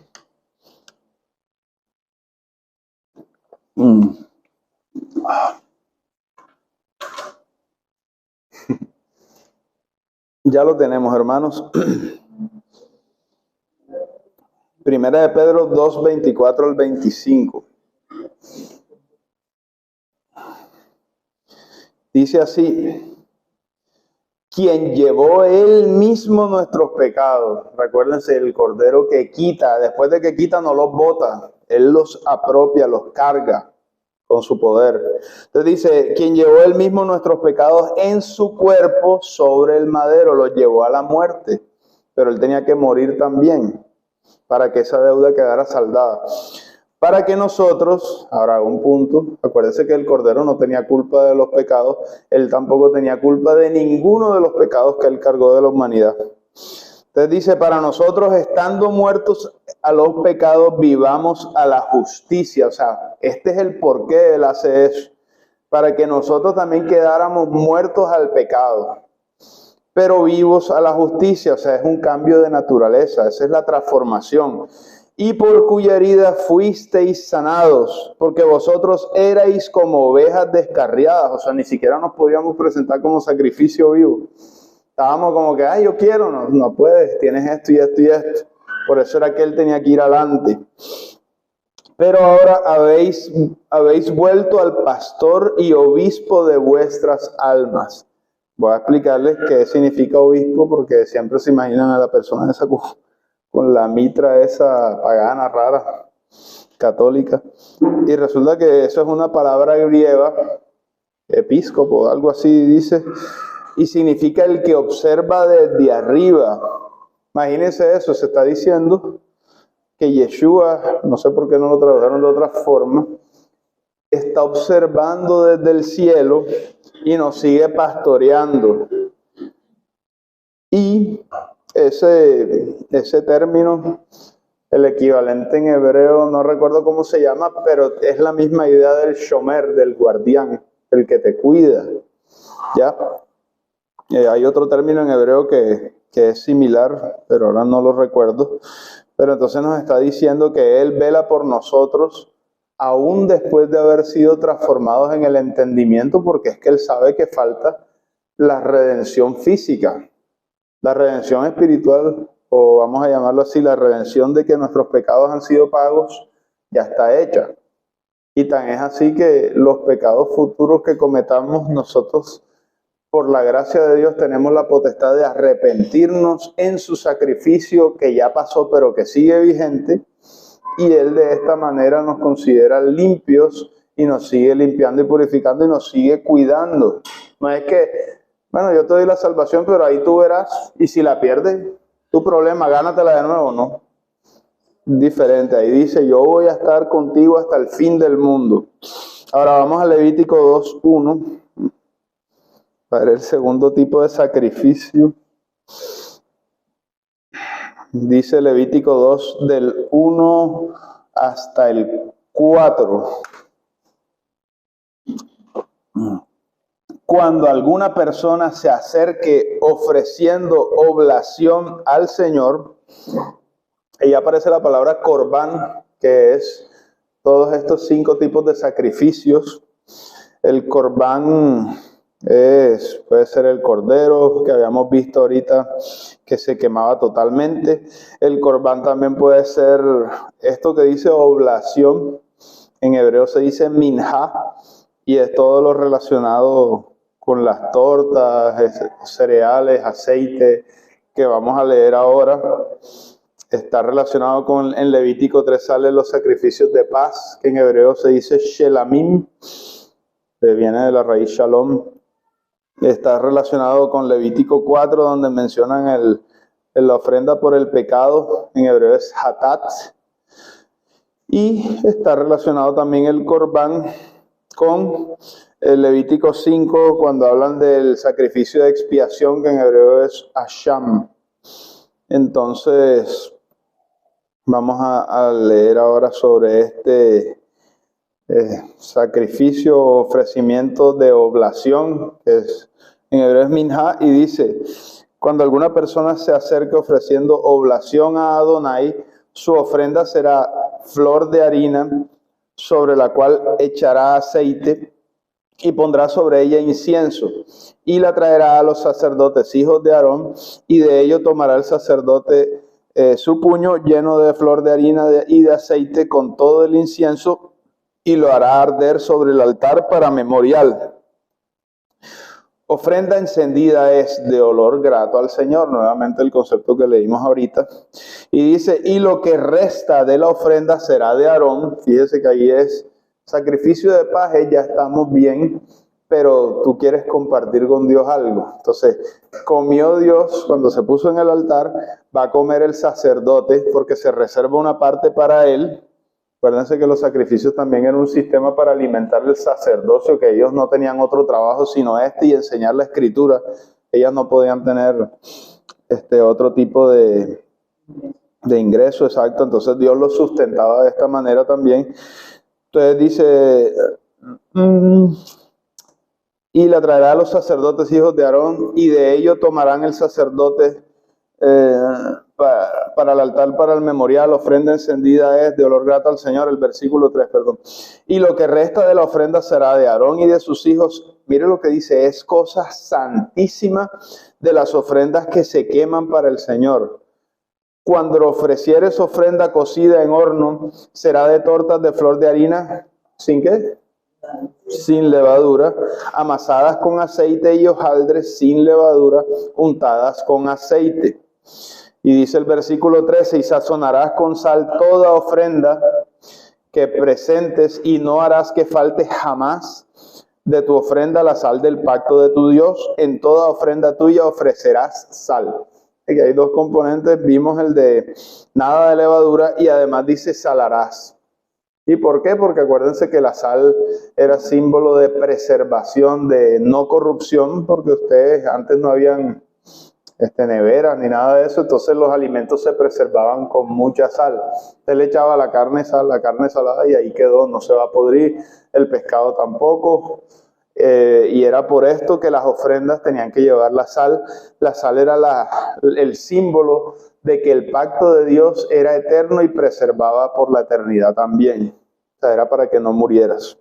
Ya lo tenemos, hermanos. 1 de Pedro 2, 24 al 25. Dice así: quien llevó él mismo nuestros pecados. Recuérdense, el Cordero que quita, después de que quita no los bota, él los apropia, los carga con su poder. Entonces dice, quien llevó él mismo nuestros pecados en su cuerpo sobre el madero, los llevó a la muerte, pero él tenía que morir también para que esa deuda quedara saldada. Para que nosotros, ahora un punto, acuérdense que el Cordero no tenía culpa de los pecados, él tampoco tenía culpa de ninguno de los pecados que él cargó de la humanidad. Entonces dice, para nosotros, estando muertos a los pecados, vivamos a la justicia. O sea, este es el por qué él hace eso, para que nosotros también quedáramos muertos al pecado, pero vivos a la justicia. O sea, es un cambio de naturaleza, esa es la transformación. Y por cuya herida fuisteis sanados, porque vosotros erais como ovejas descarriadas. O sea, ni siquiera nos podíamos presentar como sacrificio vivo. Estábamos como que, ay, yo quiero, no puedes, tienes esto y esto y esto. Por eso era que él tenía que ir adelante. Pero ahora habéis vuelto al pastor y obispo de vuestras almas. Voy a explicarles qué significa obispo, porque siempre se imaginan a la persona esa con la mitra esa pagana, rara, católica. Y resulta que eso es una palabra griega, episcopo, algo así dice, y significa el que observa desde arriba. Imagínense eso, se está diciendo que Yeshua, no sé por qué no lo tradujeron de otra forma, está observando desde el cielo y nos sigue pastoreando. Y ese término, el equivalente en hebreo, no recuerdo cómo se llama, pero es la misma idea del shomer, del guardián, el que te cuida. ¿Ya? Hay otro término en hebreo que es similar, pero ahora no lo recuerdo. Pero entonces nos está diciendo que Él vela por nosotros, aún después de haber sido transformados en el entendimiento, porque es que Él sabe que falta la redención física. La redención espiritual, o vamos a llamarlo así, la redención de que nuestros pecados han sido pagos, ya está hecha. Y tan es así que los pecados futuros que cometamos nosotros, por la gracia de Dios, tenemos la potestad de arrepentirnos en su sacrificio que ya pasó, pero que sigue vigente. Y Él de esta manera nos considera limpios y nos sigue limpiando y purificando y nos sigue cuidando. No es que, bueno, yo te doy la salvación, pero ahí tú verás, y si la pierdes, tu problema, gánatela de nuevo, ¿no? Diferente, ahí dice, yo voy a estar contigo hasta el fin del mundo. Ahora vamos a Levítico 2:1, para el segundo tipo de sacrificio. Dice Levítico 2, del 1 hasta el 4. Cuando alguna persona se acerque ofreciendo oblación al Señor, ahí aparece la palabra corbán, que es todos estos 5 tipos de sacrificios. El corbán puede ser el cordero que habíamos visto ahorita, que se quemaba totalmente. El corbán también puede ser esto que dice oblación, en hebreo se dice minjá, y es todo lo relacionado con las tortas, cereales, aceite, que vamos a leer ahora. Está relacionado con, en Levítico 3 salen los sacrificios de paz, que en hebreo se dice shelamim, que viene de la raíz shalom. Está relacionado con Levítico 4, donde mencionan la ofrenda por el pecado, en hebreo es hatat. Y está relacionado también el corbán con el Levítico 5, cuando hablan del sacrificio de expiación, que en hebreo es asham. Entonces, vamos a leer ahora sobre sacrificio, ofrecimiento de oblación, que es, en hebreo es minjá, y dice, cuando alguna persona se acerque ofreciendo oblación a Adonai, su ofrenda será flor de harina, sobre la cual echará aceite y pondrá sobre ella incienso, y la traerá a los sacerdotes, hijos de Aarón, y de ello tomará el sacerdote su puño lleno de flor de harina y de aceite con todo el incienso, y lo hará arder sobre el altar para memorial. Ofrenda encendida es de olor grato al Señor, nuevamente el concepto que leímos ahorita. Y dice, y lo que resta de la ofrenda será de Aarón. Fíjese que ahí es sacrificio de paz, ya estamos bien, pero tú quieres compartir con Dios algo. Entonces, comió Dios cuando se puso en el altar, va a comer el sacerdote porque se reserva una parte para él. Acuérdense que los sacrificios también eran un sistema para alimentar el sacerdocio, que ellos no tenían otro trabajo sino y enseñar la escritura. Ellas no podían tener otro tipo de ingreso, exacto. Entonces Dios los sustentaba de esta manera también. Entonces dice, y la traerá a los sacerdotes hijos de Aarón, y de ello tomarán el sacerdote para el altar, para el memorial. Ofrenda encendida es de olor grato al Señor, el versículo 3, perdón. Y lo que resta de la ofrenda será de Aarón y de sus hijos. Mire lo que dice, es cosa santísima de las ofrendas que se queman para el Señor. Cuando ofrecieres ofrenda cocida en horno, será de tortas de flor de harina, ¿sin qué? Sin levadura, amasadas con aceite, y hojaldres sin levadura, untadas con aceite. Y dice el versículo 13, y sazonarás con sal toda ofrenda que presentes, y no harás que falte jamás de tu ofrenda la sal del pacto de tu Dios. En toda ofrenda tuya ofrecerás sal. Aquí hay dos componentes, vimos el de nada de levadura, y además dice salarás. ¿Y por qué? Porque acuérdense que la sal era símbolo de preservación, de no corrupción, porque ustedes antes no habían neveras ni nada de eso, entonces los alimentos se preservaban con mucha sal. Usted le echaba la carne salada, y ahí quedó, no se va a podrir, el pescado tampoco. Y era por esto que las ofrendas tenían que llevar la sal. La sal era el símbolo de que el pacto de Dios era eterno y preservaba por la eternidad también. O sea, era para que no murieras.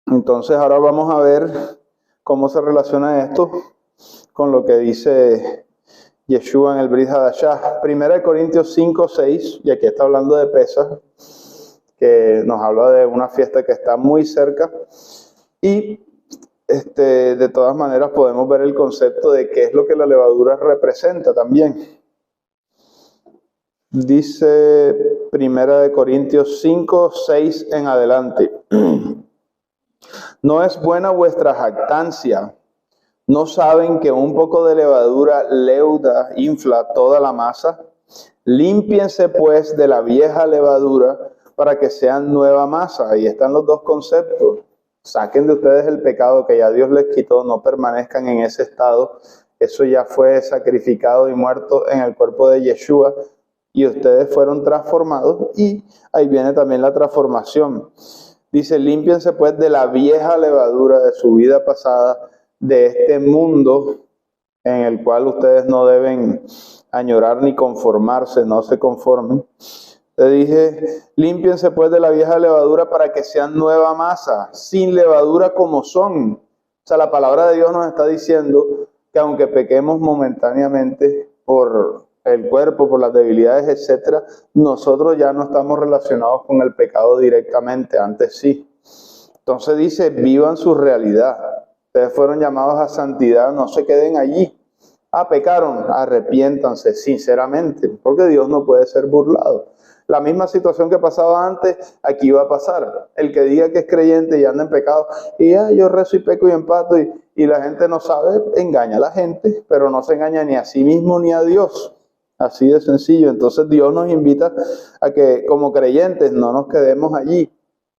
Entonces ahora vamos a ver cómo se relaciona esto con lo que dice Yeshua en el Brit Hadashah. 1 Corintios 5, 6, y aquí está hablando de Pesaj, que nos habla de una fiesta que está muy cerca. Y de todas maneras podemos ver el concepto de qué es lo que la levadura representa también. Dice 1 Corintios 5, 6 en adelante. No es buena vuestra jactancia. ¿No saben que un poco de levadura leuda, infla toda la masa? Límpiense pues de la vieja levadura para que sean nueva masa. Ahí están los dos conceptos. Saquen de ustedes el pecado que ya Dios les quitó, no permanezcan en ese estado. Eso ya fue sacrificado y muerto en el cuerpo de Yeshua, y ustedes fueron transformados, y ahí viene también la transformación. Dice, límpiense pues de la vieja levadura de su vida pasada, de este mundo en el cual ustedes no deben añorar ni conformarse, no se conformen. Te dije, límpiense pues de la vieja levadura para que sean nueva masa, sin levadura como son. O sea, la palabra de Dios nos está diciendo que aunque pequemos momentáneamente por el cuerpo, por las debilidades, etcétera, nosotros ya no estamos relacionados con el pecado directamente, antes sí. Entonces dice, vivan su realidad. Ustedes fueron llamados a santidad, no se queden allí. Pecaron, arrepiéntanse sinceramente, porque Dios no puede ser burlado. La misma situación que pasaba antes, aquí va a pasar. El que diga que es creyente y anda en pecado, y yo rezo y peco y empato, y la gente no sabe, engaña a la gente, pero no se engaña ni a sí mismo ni a Dios. Así de sencillo. Entonces Dios nos invita a que como creyentes no nos quedemos allí.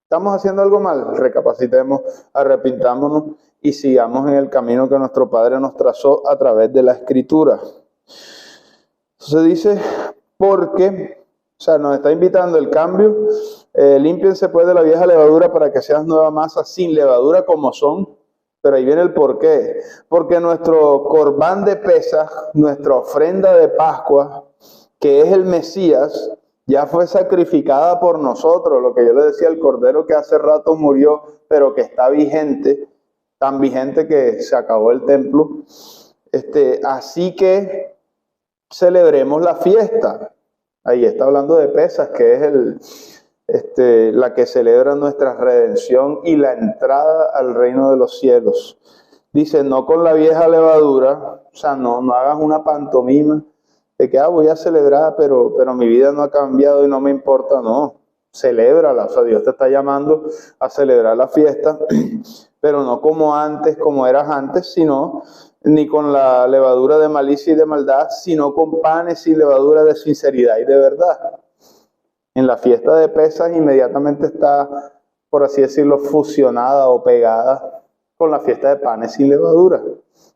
¿Estamos haciendo algo mal? Recapacitemos, arrepintámonos y sigamos en el camino que nuestro Padre nos trazó a través de la Escritura. Entonces dice, porque, o sea, nos está invitando el cambio, límpiense pues de la vieja levadura para que seas nueva masa sin levadura como son. Pero ahí viene el porqué. Porque nuestro corbán de Pesaj, nuestra ofrenda de Pascua, que es el Mesías, ya fue sacrificada por nosotros. Lo que yo le decía, el cordero que hace rato murió, pero que está vigente, tan vigente que se acabó el templo. Así que celebremos la fiesta. Ahí está hablando de Pesaj, que es la que celebra nuestra redención y la entrada al reino de los cielos. Dice, no con la vieja levadura, o sea, no hagas una pantomima de que voy a celebrar, pero mi vida no ha cambiado y no me importa. No, celébrala. O sea, Dios te está llamando a celebrar la fiesta, pero no como antes, como eras antes, sino ni con la levadura de malicia y de maldad, sino con panes y levadura de sinceridad y de verdad. En la fiesta de Pesaj inmediatamente está, por así decirlo, fusionada o pegada con la fiesta de panes sin levadura.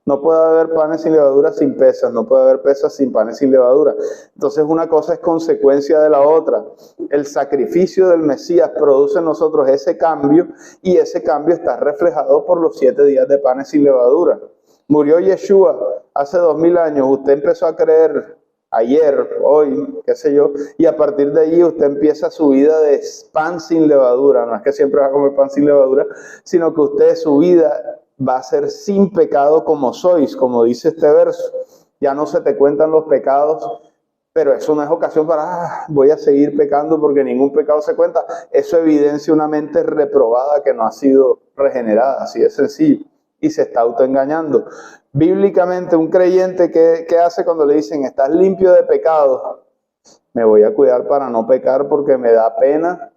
No puede haber panes sin levadura sin Pesaj, no puede haber Pesaj sin panes sin levadura. Entonces una cosa es consecuencia de la otra. El sacrificio del Mesías produce en nosotros ese cambio y ese cambio está reflejado por los 7 días de panes sin levadura. Murió Yeshua hace 2000 años, usted empezó a creer ayer, hoy, qué sé yo, y a partir de allí usted empieza su vida de pan sin levadura. No es que siempre va a comer pan sin levadura, sino que usted su vida va a ser sin pecado como sois, como dice este verso. Ya no se te cuentan los pecados, pero eso no es ocasión para, voy a seguir pecando porque ningún pecado se cuenta. Eso evidencia una mente reprobada que no ha sido regenerada, así de sencillo, y se está autoengañando. Bíblicamente, un creyente, ¿qué hace cuando le dicen, estás limpio de pecado? Me voy a cuidar para no pecar porque me da pena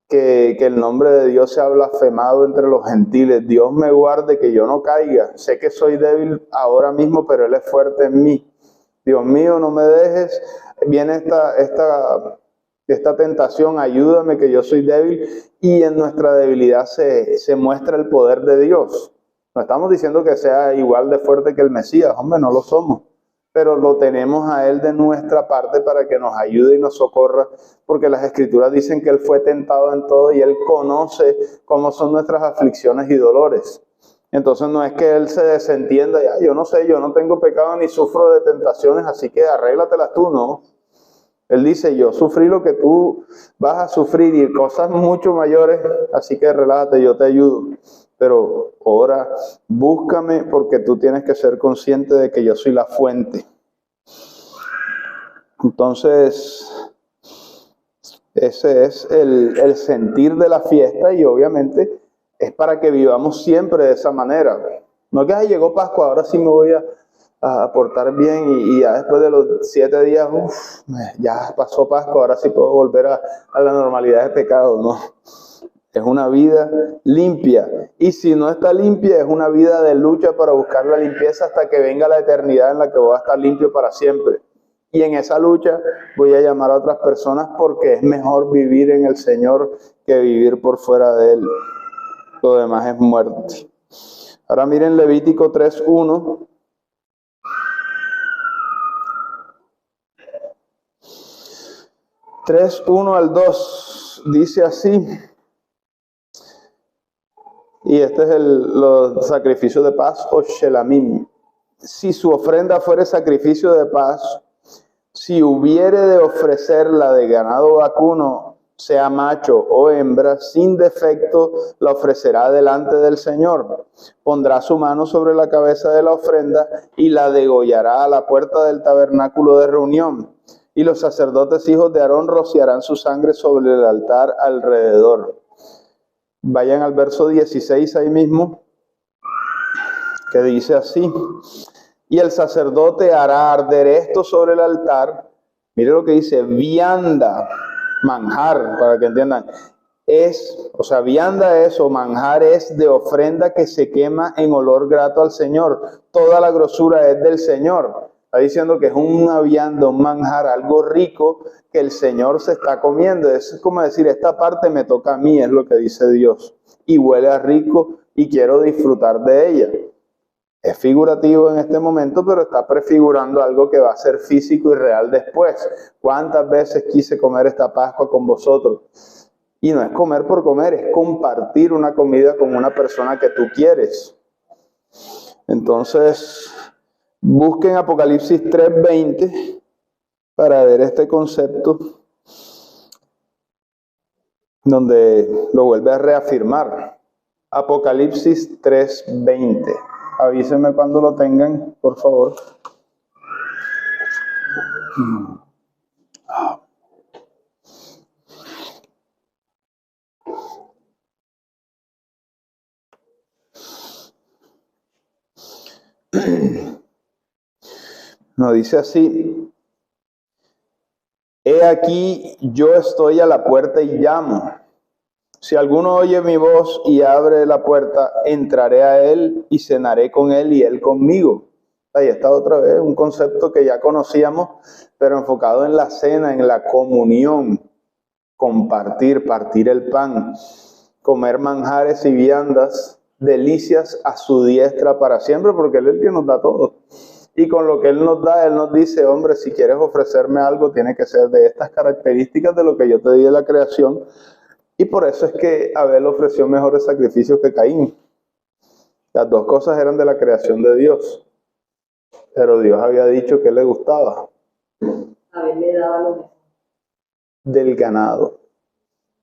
que el nombre de Dios sea blasfemado entre los gentiles. Dios me guarde que yo no caiga. Sé que soy débil ahora mismo, pero Él es fuerte en mí. Dios mío, no me dejes. Viene esta tentación, ayúdame que yo soy débil. Y en nuestra debilidad se muestra el poder de Dios. No estamos diciendo que sea igual de fuerte que el Mesías, hombre, no lo somos. Pero lo tenemos a Él de nuestra parte para que nos ayude y nos socorra, porque las Escrituras dicen que Él fue tentado en todo y Él conoce cómo son nuestras aflicciones y dolores. Entonces no es que Él se desentienda, yo no sé, yo no tengo pecado ni sufro de tentaciones, así que arréglatelas tú, no. Él dice, yo sufrí lo que tú vas a sufrir y cosas mucho mayores, así que relájate, yo te ayudo. Pero ora, búscame porque tú tienes que ser consciente de que yo soy la fuente. Entonces, ese es el sentir de la fiesta y obviamente es para que vivamos siempre de esa manera. No que llegó Pascua, ahora sí me voy a portar bien y ya después de los 7 días, ya pasó Pascua, ahora sí puedo volver a la normalidad de pecado, ¿no? Es una vida limpia. Y si no está limpia, es una vida de lucha para buscar la limpieza hasta que venga la eternidad en la que voy a estar limpio para siempre. Y en esa lucha voy a llamar a otras personas porque es mejor vivir en el Señor que vivir por fuera de Él. Lo demás es muerte. Ahora miren Levítico 3:1. al 2 dice así. Y este es los sacrificios de paz o shelamim. Si su ofrenda fuere sacrificio de paz, si hubiere de ofrecerla de ganado vacuno, sea macho o hembra, sin defecto la ofrecerá delante del Señor. Pondrá su mano sobre la cabeza de la ofrenda y la degollará a la puerta del tabernáculo de reunión. Y los sacerdotes hijos de Aarón rociarán su sangre sobre el altar alrededor. Vayan al verso 16 ahí mismo, que dice así. Y el sacerdote hará arder esto sobre el altar. Mire lo que dice, vianda, manjar, para que entiendan. Vianda es o manjar es de ofrenda que se quema en olor grato al Señor. Toda la grosura es del Señor. Está diciendo que es una vianda, un manjar, algo rico que el Señor se está comiendo. Es como decir, esta parte me toca a mí, es lo que dice Dios. Y huele a rico y quiero disfrutar de ella. Es figurativo en este momento, pero está prefigurando algo que va a ser físico y real después. ¿Cuántas veces quise comer esta Pascua con vosotros? Y no es comer por comer, es compartir una comida con una persona que tú quieres. Entonces, busquen Apocalipsis 3:20 para ver este concepto, donde lo vuelve a reafirmar. Apocalipsis 3:20. Avísenme cuando lo tengan, por favor. Nos dice así: he aquí, yo estoy a la puerta y llamo. Si alguno oye mi voz y abre la puerta, entraré a él y cenaré con él y él conmigo. Ahí está otra vez un concepto que ya conocíamos, pero enfocado en la cena, en la comunión, compartir, partir el pan, comer manjares y viandas, delicias a su diestra para siempre, porque Él es el que nos da todo. Y con lo que Él nos da, Él nos dice: hombre, si quieres ofrecerme algo, tiene que ser de estas características de lo que yo te di de la creación. Y por eso es que Abel ofreció mejores sacrificios que Caín. Las dos cosas eran de la creación de Dios, pero Dios había dicho que le gustaba. Abel le daba lo mejor del ganado,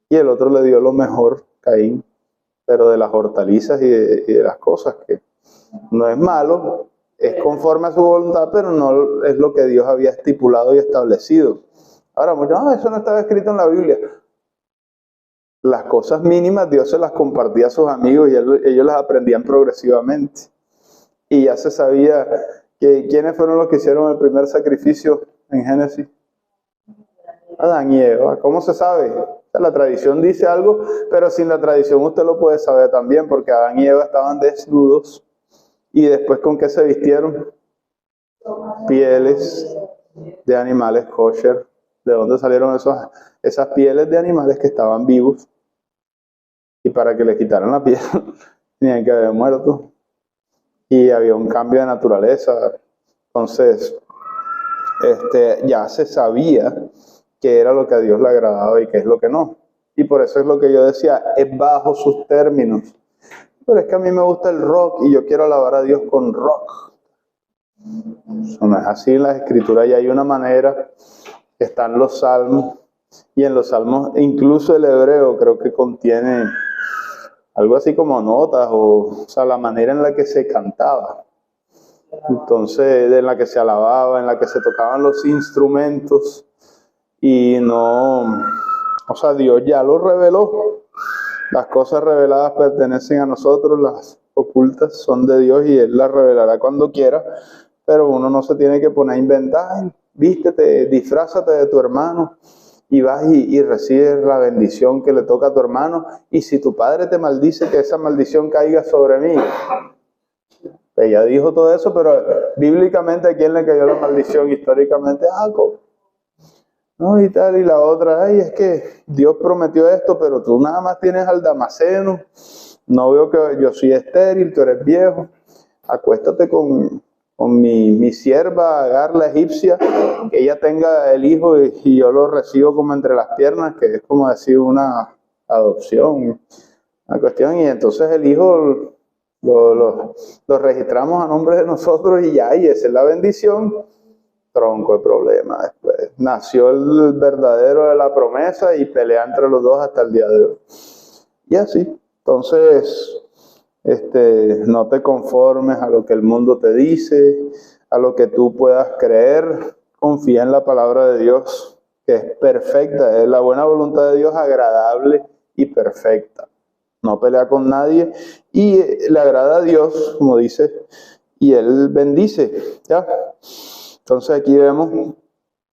y el otro le dio lo mejor, Caín, pero de las hortalizas y de las cosas, que no es malo, es conforme a su voluntad, pero no es lo que Dios había estipulado y establecido. Ahora, muchos, eso no estaba escrito en la Biblia. Las cosas mínimas Dios se las compartía a sus amigos y ellos las aprendían progresivamente. Y ya se sabía que quiénes fueron los que hicieron el primer sacrificio en Génesis. Adán y Eva. ¿Cómo se sabe? La tradición dice algo, pero sin la tradición usted lo puede saber también, porque Adán y Eva estaban desnudos. Y después, ¿con qué se vistieron? Pieles de animales kosher. ¿De dónde salieron esas pieles de animales que estaban vivos? Y para que le quitaran la piel, tenían que haber muerto. Y había un cambio de naturaleza. Entonces, ya se sabía qué era lo que a Dios le agradaba y qué es lo que no. Y por eso es lo que yo decía, es bajo sus términos. Pero es que a mí me gusta el rock y yo quiero alabar a Dios con rock. Eso no es así. En las escrituras ya hay una manera, que están los salmos, y en los salmos, incluso el hebreo creo que contiene algo así como notas, o sea, la manera en la que se cantaba. Entonces, en la que se alababa, en la que se tocaban los instrumentos, y no, o sea, Dios ya lo reveló. Las cosas reveladas pertenecen a nosotros, las ocultas son de Dios y Él las revelará cuando quiera, pero uno no se tiene que poner a inventar. Vístete, disfrázate de tu hermano y vas y recibes la bendición que le toca a tu hermano. Y si tu padre te maldice, que esa maldición caiga sobre mí. Ella dijo todo eso, pero bíblicamente, ¿a quién le cayó la maldición? Históricamente, a Jacob. No, y tal, y la otra, ay, es que Dios prometió esto, pero tú nada más tienes al Damaseno, no veo que yo soy estéril, tú eres viejo, acuéstate con mi sierva Agar la egipcia, que ella tenga el hijo y yo lo recibo como entre las piernas, que es como decir una adopción, una cuestión, y entonces el hijo lo registramos a nombre de nosotros y ya, y esa es la bendición. Tronco de problema. Después nació el verdadero de la promesa y pelea entre los dos hasta el día de hoy. Y así. Entonces, no te conformes a lo que el mundo te dice, a lo que tú puedas creer. Confía en la palabra de Dios, que es perfecta. Es la buena voluntad de Dios, agradable y perfecta. No pelea con nadie y le agrada a Dios, como dice, y Él bendice. ¿Ya? Entonces aquí vemos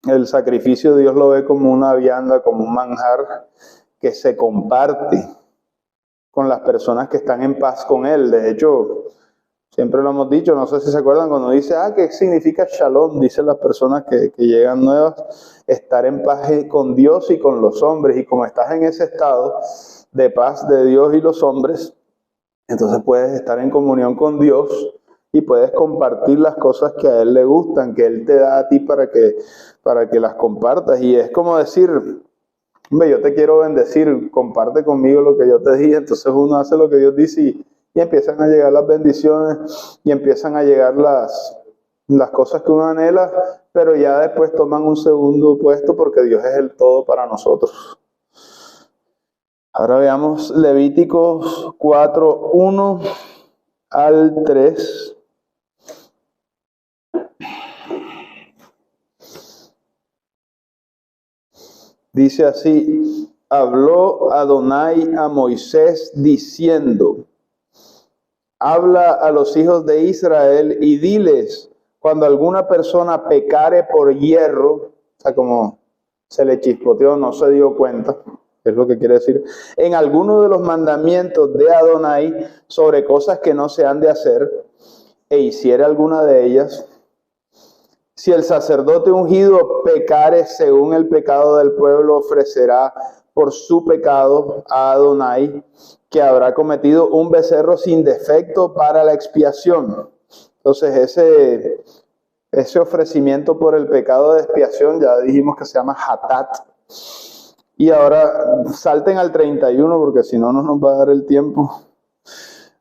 el sacrificio, Dios lo ve como una vianda, como un manjar que se comparte con las personas que están en paz con Él. De hecho, siempre lo hemos dicho, no sé si se acuerdan cuando dice, ¿qué significa shalom? Dicen las personas que llegan nuevas, estar en paz con Dios y con los hombres. Y como estás en ese estado de paz de Dios y los hombres, entonces puedes estar en comunión con Dios y puedes compartir las cosas que a Él le gustan, que Él te da a ti para que las compartas. Y es como decir, Hombre, yo te quiero bendecir, comparte conmigo lo que yo te dije. Entonces uno hace lo que Dios dice y empiezan a llegar las bendiciones y empiezan a llegar las cosas que uno anhela, pero ya después toman un segundo puesto porque Dios es el todo para nosotros. Ahora veamos Levíticos 4, 1 al 3. Dice así: habló Adonai a Moisés diciendo: habla a los hijos de Israel y diles, cuando alguna persona pecare por hierro, o sea, como se le chispoteó, no se dio cuenta, es lo que quiere decir, en alguno de los mandamientos de Adonai sobre cosas que no se han de hacer, e hiciere alguna de ellas, si el sacerdote ungido pecare según el pecado del pueblo, ofrecerá por su pecado a Adonai, que habrá cometido un becerro sin defecto para la expiación. Entonces ese ofrecimiento por el pecado de expiación, ya dijimos que se llama hatat. Y ahora salten al 31 porque si no, no nos va a dar el tiempo.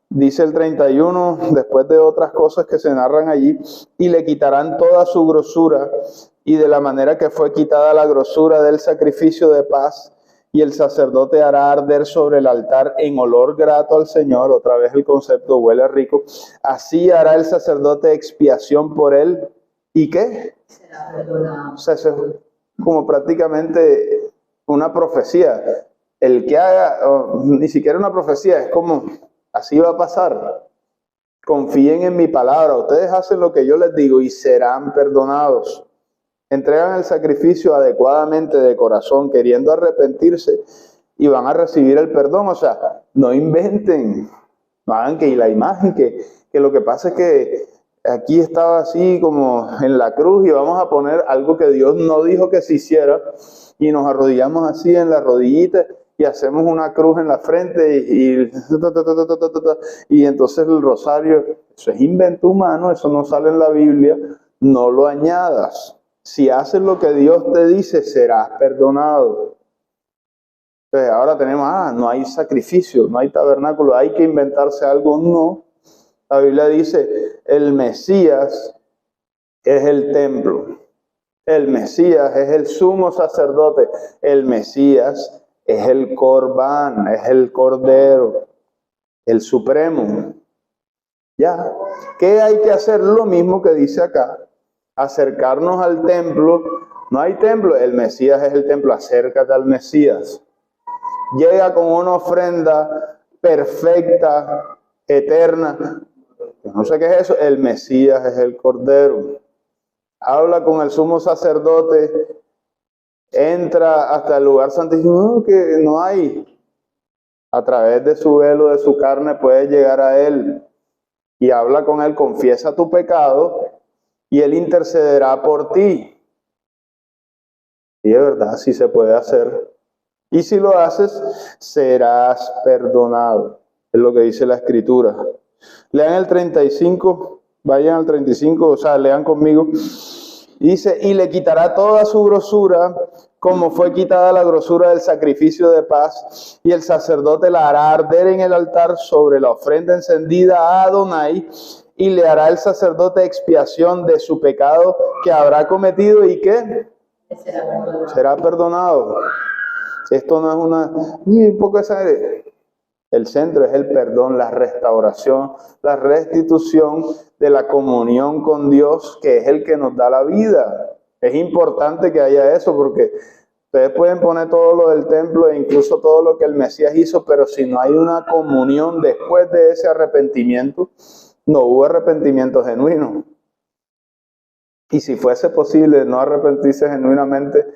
Dice el 31, después de otras cosas que se narran allí, y le quitarán toda su grosura, y de la manera que fue quitada la grosura del sacrificio de paz, y el sacerdote hará arder sobre el altar en olor grato al Señor. Otra vez el concepto huele rico. Así hará el sacerdote expiación por él. ¿Y qué? Será perdonado. O sea, eso es como prácticamente una profecía. El que haga, ni siquiera una profecía, es como, así va a pasar. Confíen en mi palabra. Ustedes hacen lo que yo les digo y serán perdonados. Entregan el sacrificio adecuadamente de corazón, queriendo arrepentirse, y van a recibir el perdón. O sea, no inventen, no hagan que la imagen, que lo que pasa es que aquí estaba así como en la cruz y vamos a poner algo que Dios no dijo que se hiciera, y nos arrodillamos así en la rodillita y hacemos una cruz en la frente y entonces el rosario. Eso es invento humano, eso no sale en la Biblia, no lo añadas. Si haces lo que Dios te dice, serás perdonado. Entonces ahora tenemos, no hay sacrificio, no hay tabernáculo, hay que inventarse algo. No, la Biblia dice, el Mesías es el templo, el Mesías es el sumo sacerdote, el Mesías es el Corbán, es el Cordero, el Supremo. Ya, ¿qué hay que hacer? Lo mismo que dice acá. Acercarnos al templo. No hay templo, el Mesías es el templo. Acércate al Mesías. Llega con una ofrenda perfecta, eterna. No sé qué es eso. El Mesías es el Cordero. Habla con el sumo sacerdote. Entra hasta el lugar santísimo. Que no hay. A través de su velo, de su carne, puedes llegar a él. Y habla con él. Confiesa tu pecado. Y él intercederá por ti. Y de verdad, sí se puede hacer. Y si lo haces, serás perdonado. Es lo que dice la Escritura. Lean el 35, vayan al 35, o sea, lean conmigo. Dice, y le quitará toda su grosura, como fue quitada la grosura del sacrificio de paz, y el sacerdote la hará arder en el altar sobre la ofrenda encendida a Adonai, y le hará el sacerdote expiación de su pecado que habrá cometido, ¿y qué? Será perdonado. Esto no es un poco de sangre. El centro es el perdón, la restauración, la restitución de la comunión con Dios, que es el que nos da la vida. Es importante que haya eso, porque ustedes pueden poner todo lo del templo e incluso todo lo que el Mesías hizo, pero si no hay una comunión después de ese arrepentimiento, no hubo arrepentimiento genuino. Y si fuese posible no arrepentirse genuinamente,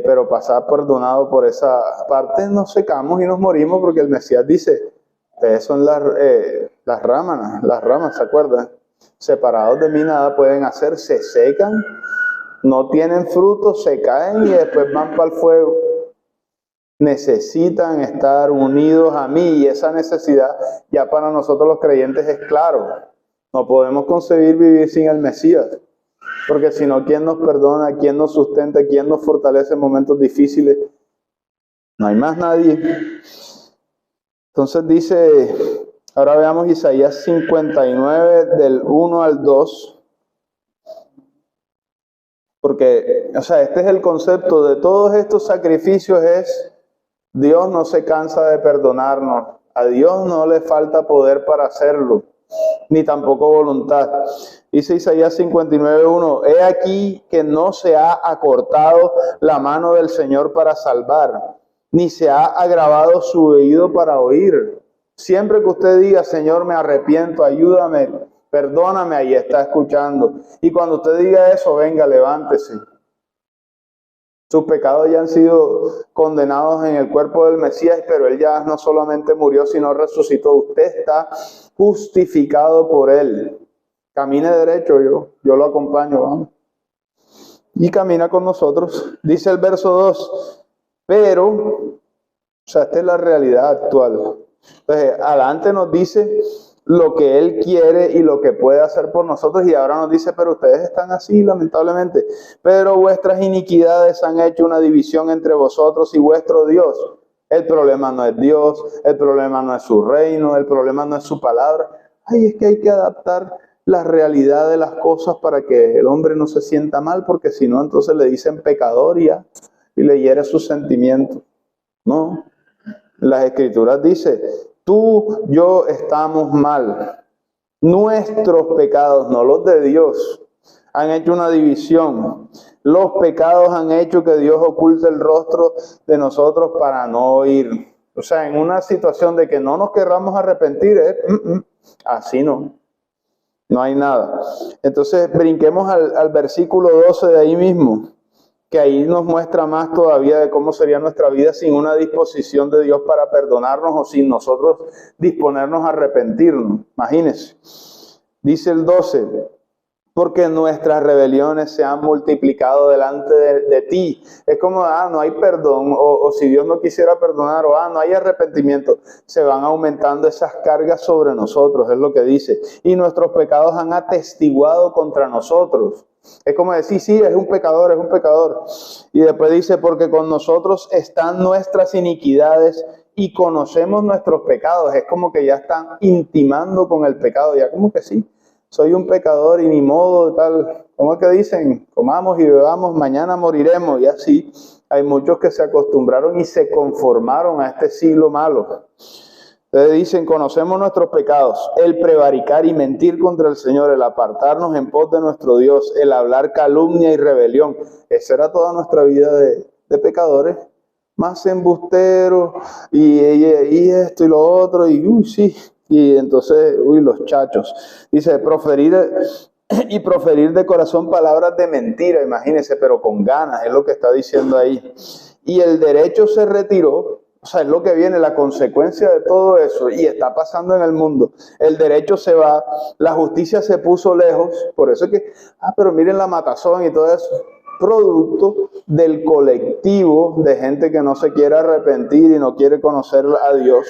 pero pasar perdonado por esa parte, nos secamos y nos morimos, porque el Mesías dice, ustedes son las ramas, ¿se acuerdan? Separados de mí nada pueden hacer, se secan, no tienen fruto, se caen y después van para el fuego. Necesitan estar unidos a mí, y esa necesidad ya para nosotros los creyentes es claro. No podemos concebir vivir sin el Mesías. Porque si no, ¿quién nos perdona? ¿Quién nos sustenta? ¿Quién nos fortalece en momentos difíciles? No hay más nadie. Entonces dice, ahora veamos Isaías 59 del 1 al 2. Porque, o sea, este es el concepto de todos estos sacrificios es, Dios no se cansa de perdonarnos. A Dios no le falta poder para hacerlo, ni tampoco voluntad. Dice Isaías 59:1, he aquí que no se ha acortado la mano del Señor para salvar, ni se ha agravado su oído para oír. Siempre que usted diga, Señor, me arrepiento, ayúdame, perdóname, ahí está escuchando. Y cuando usted diga eso, venga, levántese. Sus pecados ya han sido condenados en el cuerpo del Mesías, pero Él ya no solamente murió, sino resucitó. Usted está justificado por Él. Camine derecho, yo lo acompaño, vamos. Y camina con nosotros. Dice el verso 2, pero, o sea, esta es la realidad actual. Entonces, adelante nos dice lo que Él quiere y lo que puede hacer por nosotros, y ahora nos dice, pero ustedes están así, lamentablemente. Pero vuestras iniquidades han hecho una división entre vosotros y vuestro Dios. El problema no es Dios, el problema no es su reino, el problema no es su palabra. Ay, es que hay que adaptar la realidad de las cosas para que el hombre no se sienta mal, porque si no, entonces le dicen pecador y le hiere sus sentimientos. No, las Escrituras dicen, tú, yo estamos mal. Nuestros pecados, no los de Dios, han hecho una división. Los pecados han hecho que Dios oculte el rostro de nosotros para no oír. O sea, en una situación de que no nos querramos arrepentir, así no hay nada. Entonces, brinquemos al versículo 12 de ahí mismo, que ahí nos muestra más todavía de cómo sería nuestra vida sin una disposición de Dios para perdonarnos o sin nosotros disponernos a arrepentirnos. Imagínense. Dice el 12, porque nuestras rebeliones se han multiplicado delante de ti. Es como, no hay perdón, o si Dios no quisiera perdonar, o no hay arrepentimiento. Se van aumentando esas cargas sobre nosotros, es lo que dice. Y nuestros pecados han atestiguado contra nosotros. Es como decir, sí, es un pecador, es un pecador. Y después dice, porque con nosotros están nuestras iniquidades y conocemos nuestros pecados. Es como que ya están intimando con el pecado, ya como que sí. Soy un pecador y ni modo, tal, ¿cómo es que dicen? Comamos y bebamos, mañana moriremos, y así. Hay muchos que se acostumbraron y se conformaron a este siglo malo. Entonces dicen, conocemos nuestros pecados, el prevaricar y mentir contra el Señor, el apartarnos en pos de nuestro Dios, el hablar calumnia y rebelión. Esa era toda nuestra vida de pecadores, más embusteros, y esto y lo otro, y sí. Y entonces, los chachos. Dice, proferir de corazón palabras de mentira, imagínense, pero con ganas, es lo que está diciendo ahí. Y el derecho se retiró, o sea, es lo que viene, la consecuencia de todo eso, y está pasando en el mundo. El derecho se va, la justicia se puso lejos, por eso es que, pero miren la matazón y todo eso. Producto del colectivo de gente que no se quiere arrepentir y no quiere conocer a Dios.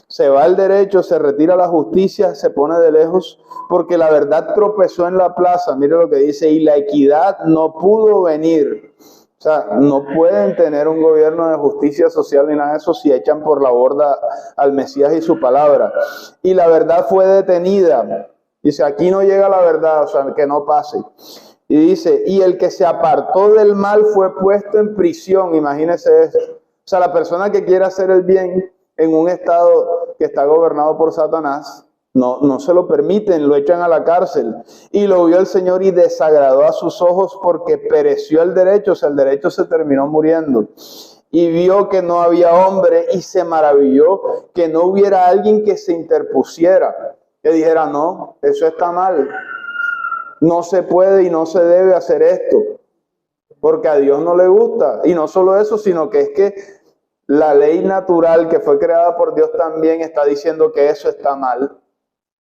Se va el derecho, se retira la justicia, se pone de lejos, porque la verdad tropezó en la plaza. Mire lo que dice, y la equidad no pudo venir. O sea, no pueden tener un gobierno de justicia social ni nada de eso si echan por la borda al Mesías y su palabra. Y la verdad fue detenida. Dice, aquí no llega la verdad, o sea, que no pase. Y dice, y el que se apartó del mal fue puesto en prisión. Imagínese eso. O sea, la persona que quiere hacer el bien en un estado que está gobernado por Satanás, no se lo permiten, lo echan a la cárcel. Y lo vio el Señor y desagradó a sus ojos porque pereció el derecho, o sea, el derecho se terminó muriendo. Y vio que no había hombre y se maravilló que no hubiera alguien que se interpusiera, que dijera, no, eso está mal, no se puede y no se debe hacer esto, porque a Dios no le gusta. Y no solo eso, sino que es que la ley natural que fue creada por Dios también está diciendo que eso está mal,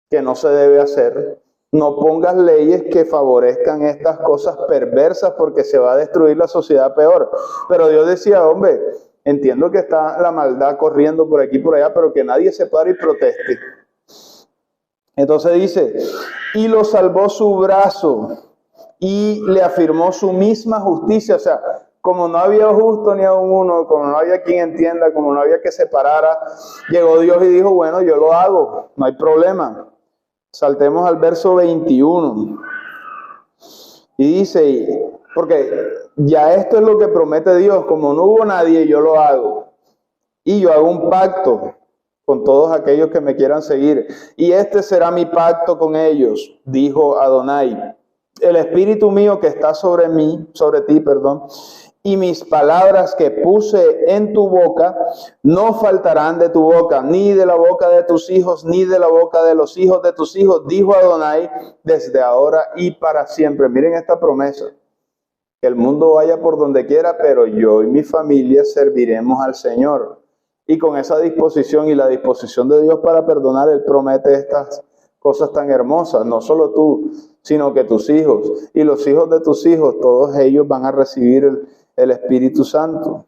que no se debe hacer. No pongas leyes que favorezcan estas cosas perversas porque se va a destruir la sociedad peor. Pero Dios decía, hombre, entiendo que está la maldad corriendo por aquí y por allá, pero que nadie se pare y proteste. Entonces dice, y lo salvó su brazo y le afirmó su misma justicia. O sea, como no había justo ni aun uno, como no había quien entienda, como no había que separara, llegó Dios y dijo, bueno, yo lo hago, no hay problema. Saltemos al verso 21. Y dice, porque ya esto es lo que promete Dios, como no hubo nadie, yo lo hago. Y yo hago un pacto con todos aquellos que me quieran seguir. Y este será mi pacto con ellos, dijo Adonai. El espíritu mío que está sobre ti, y mis palabras que puse en tu boca no faltarán de tu boca, ni de la boca de tus hijos, ni de la boca de los hijos de tus hijos, dijo Adonai, desde ahora y para siempre. Miren esta promesa, que el mundo vaya por donde quiera, pero yo y mi familia serviremos al Señor. Y con esa disposición y la disposición de Dios para perdonar, Él promete estas cosas tan hermosas. No solo tú, sino que tus hijos y los hijos de tus hijos, todos ellos van a recibir el Espíritu Santo.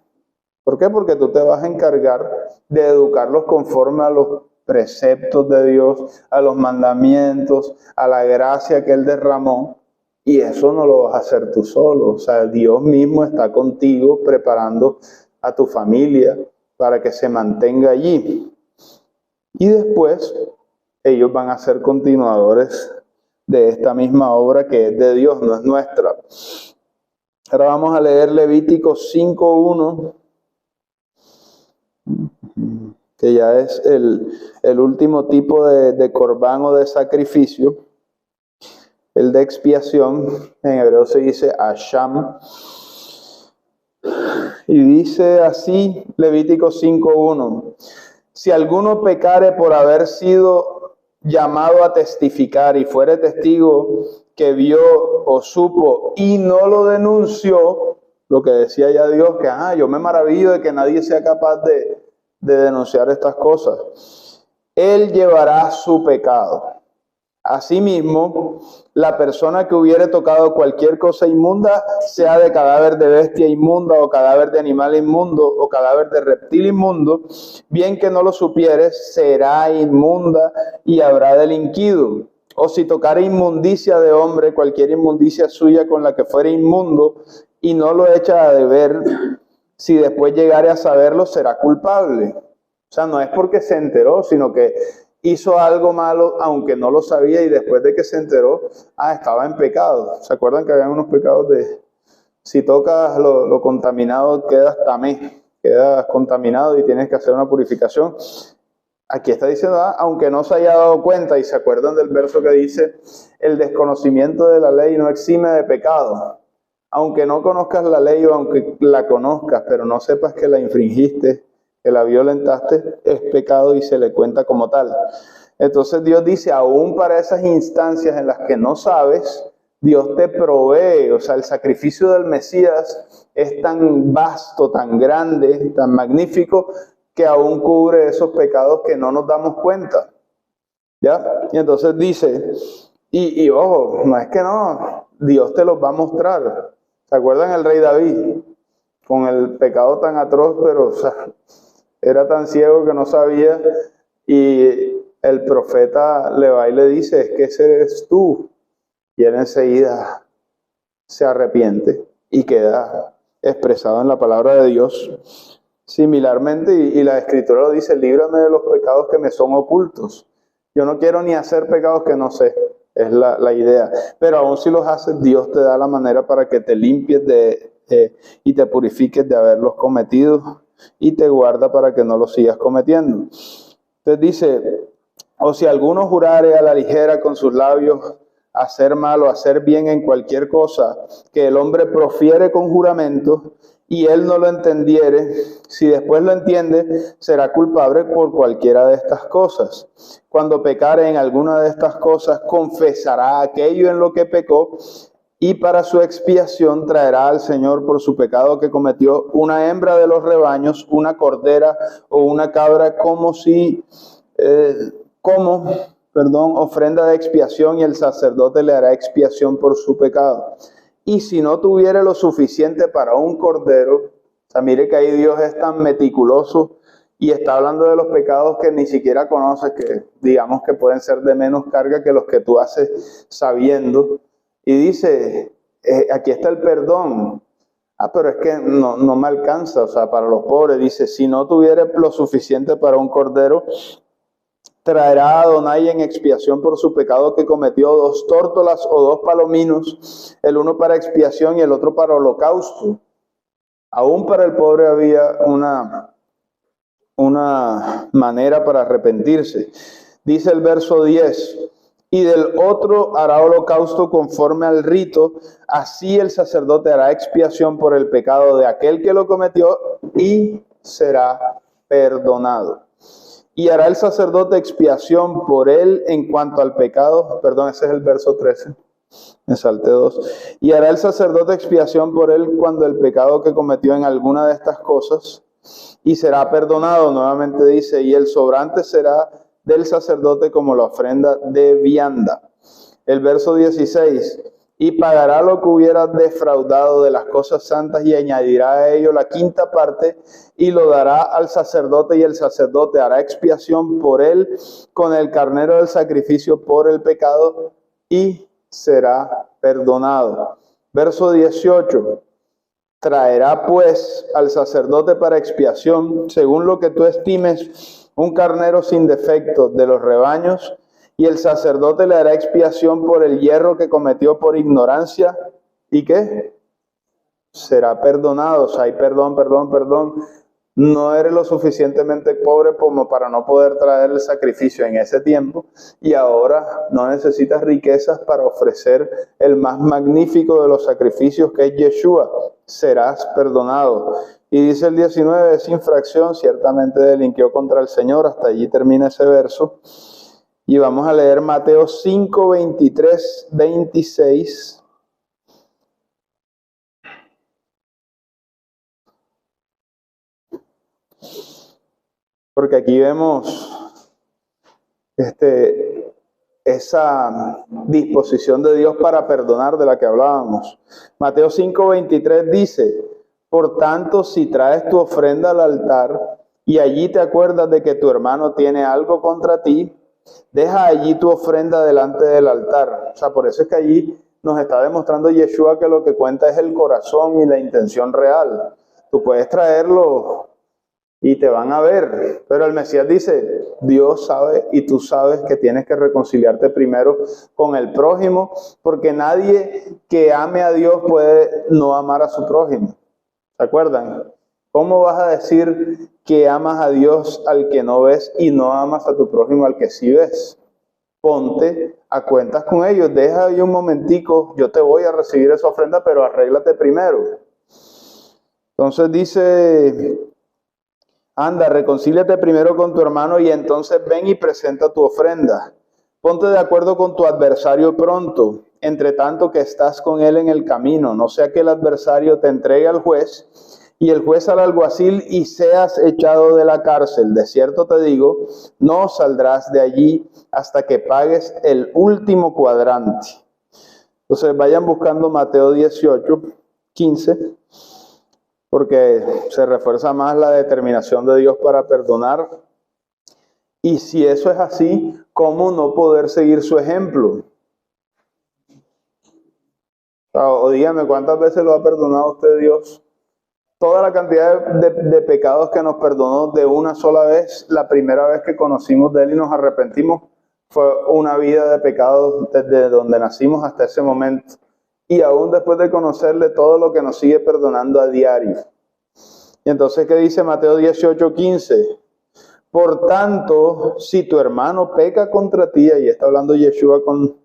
¿Por qué? Porque tú te vas a encargar de educarlos conforme a los preceptos de Dios, a los mandamientos, a la gracia que Él derramó. Y eso no lo vas a hacer tú solo. O sea, Dios mismo está contigo preparando a tu familia para que se mantenga allí. Y después ellos van a ser continuadores de esta misma obra que es de Dios, no es nuestra. Ahora vamos a leer Levítico 5:1, que ya es el último tipo de corbán o de sacrificio, el de expiación. En hebreo se dice Asham. Y dice así Levítico 5:1: si alguno pecare por haber sido llamado a testificar y fuere testigo que vio o supo y no lo denunció, lo que decía ya Dios, que yo me maravillo de que nadie sea capaz de denunciar estas cosas, él llevará su pecado. Asimismo, la persona que hubiere tocado cualquier cosa inmunda, sea de cadáver de bestia inmunda, o cadáver de animal inmundo, o cadáver de reptil inmundo, bien que no lo supieres, será inmunda y habrá delinquido. O si tocare inmundicia de hombre, cualquier inmundicia suya con la que fuere inmundo, y no lo echa a deber, si después llegare a saberlo, será culpable. O sea, no es porque se enteró, sino que hizo algo malo, aunque no lo sabía, y después de que se enteró, estaba en pecado. ¿Se acuerdan que habían unos pecados de, si tocas lo contaminado, quedas tamé, quedas contaminado y tienes que hacer una purificación? Aquí está diciendo, aunque no se haya dado cuenta, y se acuerdan del verso que dice, el desconocimiento de la ley no exime de pecado. Aunque no conozcas la ley o aunque la conozcas, pero no sepas que la infringiste, que la violentaste, es pecado y se le cuenta como tal. Entonces Dios dice, aún para esas instancias en las que no sabes, Dios te provee. O sea, el sacrificio del Mesías es tan vasto, tan grande, tan magnífico, que aún cubre esos pecados que no nos damos cuenta. ¿Ya? Y entonces dice, y ojo, no es que no, Dios te los va a mostrar. ¿Se acuerdan el rey David? Con el pecado tan atroz, pero o sea, era tan ciego que no sabía, y el profeta le va y le dice, es que ese eres tú. Y él enseguida se arrepiente y queda expresado en la palabra de Dios. Similarmente, y la Escritura lo dice, líbrame de los pecados que me son ocultos. Yo no quiero ni hacer pecados que no sé, es la idea. Pero aún si los haces, Dios te da la manera para que te limpies y te purifiques de haberlos cometido, y te guarda para que no los sigas cometiendo. Entonces dice, o si alguno jurare a la ligera con sus labios hacer mal o hacer bien en cualquier cosa que el hombre profiere con juramento, y él no lo entendiere, si después lo entiende, será culpable por cualquiera de estas cosas. Cuando pecare en alguna de estas cosas, confesará aquello en lo que pecó, y para su expiación traerá al Señor por su pecado que cometió una hembra de los rebaños, una cordera o una cabra como ofrenda de expiación, y el sacerdote le hará expiación por su pecado. Y si no tuviere lo suficiente para un cordero, o sea, mire que ahí Dios es tan meticuloso y está hablando de los pecados que ni siquiera conoces, que digamos que pueden ser de menos carga que los que tú haces sabiendo. Y dice, aquí está el perdón. pero es que no me alcanza, o sea, para los pobres. Dice, si no tuviere lo suficiente para un cordero, traerá a Adonai en expiación por su pecado que cometió 2 tórtolas o 2 palominos, el uno para expiación y el otro para holocausto. Aún para el pobre había una manera para arrepentirse. Dice el verso 10, y del otro hará holocausto conforme al rito, así el sacerdote hará expiación por el pecado de aquel que lo cometió y será perdonado. Y hará el sacerdote expiación por él en cuanto al pecado, perdón, ese es el verso 13, me salté 2. Y hará el sacerdote expiación por él cuando el pecado que cometió en alguna de estas cosas, y será perdonado. Nuevamente dice, y el sobrante será del sacerdote como la ofrenda de vianda. El verso 16, y pagará lo que hubiera defraudado de las cosas santas y añadirá a ello la 5ª parte y lo dará al sacerdote, y el sacerdote hará expiación por él con el carnero del sacrificio por el pecado y será perdonado. Verso 18, traerá pues al sacerdote para expiación, según lo que tú estimes, un carnero sin defecto de los rebaños, y el sacerdote le hará expiación por el yerro que cometió por ignorancia, ¿y qué? Será perdonado. O sea, hay perdón. No eres lo suficientemente pobre como para no poder traer el sacrificio en ese tiempo, y ahora no necesitas riquezas para ofrecer el más magnífico de los sacrificios, que es Yeshua. Serás perdonado. Y dice el 19, es infracción, ciertamente delinquió contra el Señor. Hasta allí termina ese verso. Y vamos a leer Mateo 5, 23, 26. Porque aquí vemos esa disposición de Dios para perdonar de la que hablábamos. Mateo 5, 23 dice, por tanto, si traes tu ofrenda al altar y allí te acuerdas de que tu hermano tiene algo contra ti, deja allí tu ofrenda delante del altar. O sea, por eso es que allí nos está demostrando Yeshua que lo que cuenta es el corazón y la intención real. Tú puedes traerlo y te van a ver, pero el Mesías dice, Dios sabe y tú sabes que tienes que reconciliarte primero con el prójimo, porque nadie que ame a Dios puede no amar a su prójimo. ¿Se acuerdan? ¿Cómo vas a decir que amas a Dios al que no ves y no amas a tu prójimo al que sí ves? Ponte a cuentas con ellos, deja ahí un momentico, yo te voy a recibir esa ofrenda, pero arréglate primero. Entonces dice, anda, reconcíliate primero con tu hermano y entonces ven y presenta tu ofrenda. Ponte de acuerdo con tu adversario pronto, entre tanto que estás con él en el camino, no sea que el adversario te entregue al juez y el juez al alguacil y seas echado de la cárcel. De cierto te digo, no saldrás de allí hasta que pagues el último cuadrante. Entonces vayan buscando Mateo 18, 15, porque se refuerza más la determinación de Dios para perdonar. Y si eso es así, ¿cómo no poder seguir su ejemplo? O dígame, ¿cuántas veces lo ha perdonado usted Dios? Toda la cantidad de pecados que nos perdonó de una sola vez, la primera vez que conocimos de Él y nos arrepentimos, fue una vida de pecados desde donde nacimos hasta ese momento. Y aún después de conocerle, todo lo que nos sigue perdonando a diario. Y entonces, ¿qué dice Mateo 18, 15? Por tanto, si tu hermano peca contra ti, y está hablando Yeshua con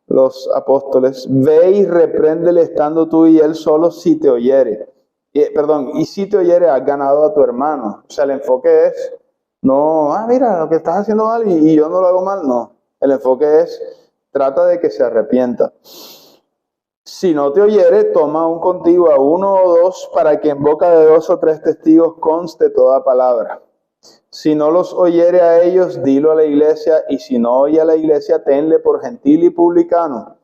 los apóstoles, ve y repréndele estando tú y él solo si te oyere. Y si te oyere, has ganado a tu hermano. O sea, el enfoque es, no, mira, lo que estás haciendo mal y yo no lo hago mal. No, el enfoque es, trata de que se arrepienta. Si no te oyere, toma aún contigo a 1 o 2 para que en boca de 2 o 3 testigos conste toda palabra. Si no los oyere a ellos, dilo a la iglesia, y si no oye a la iglesia, tenle por gentil y publicano.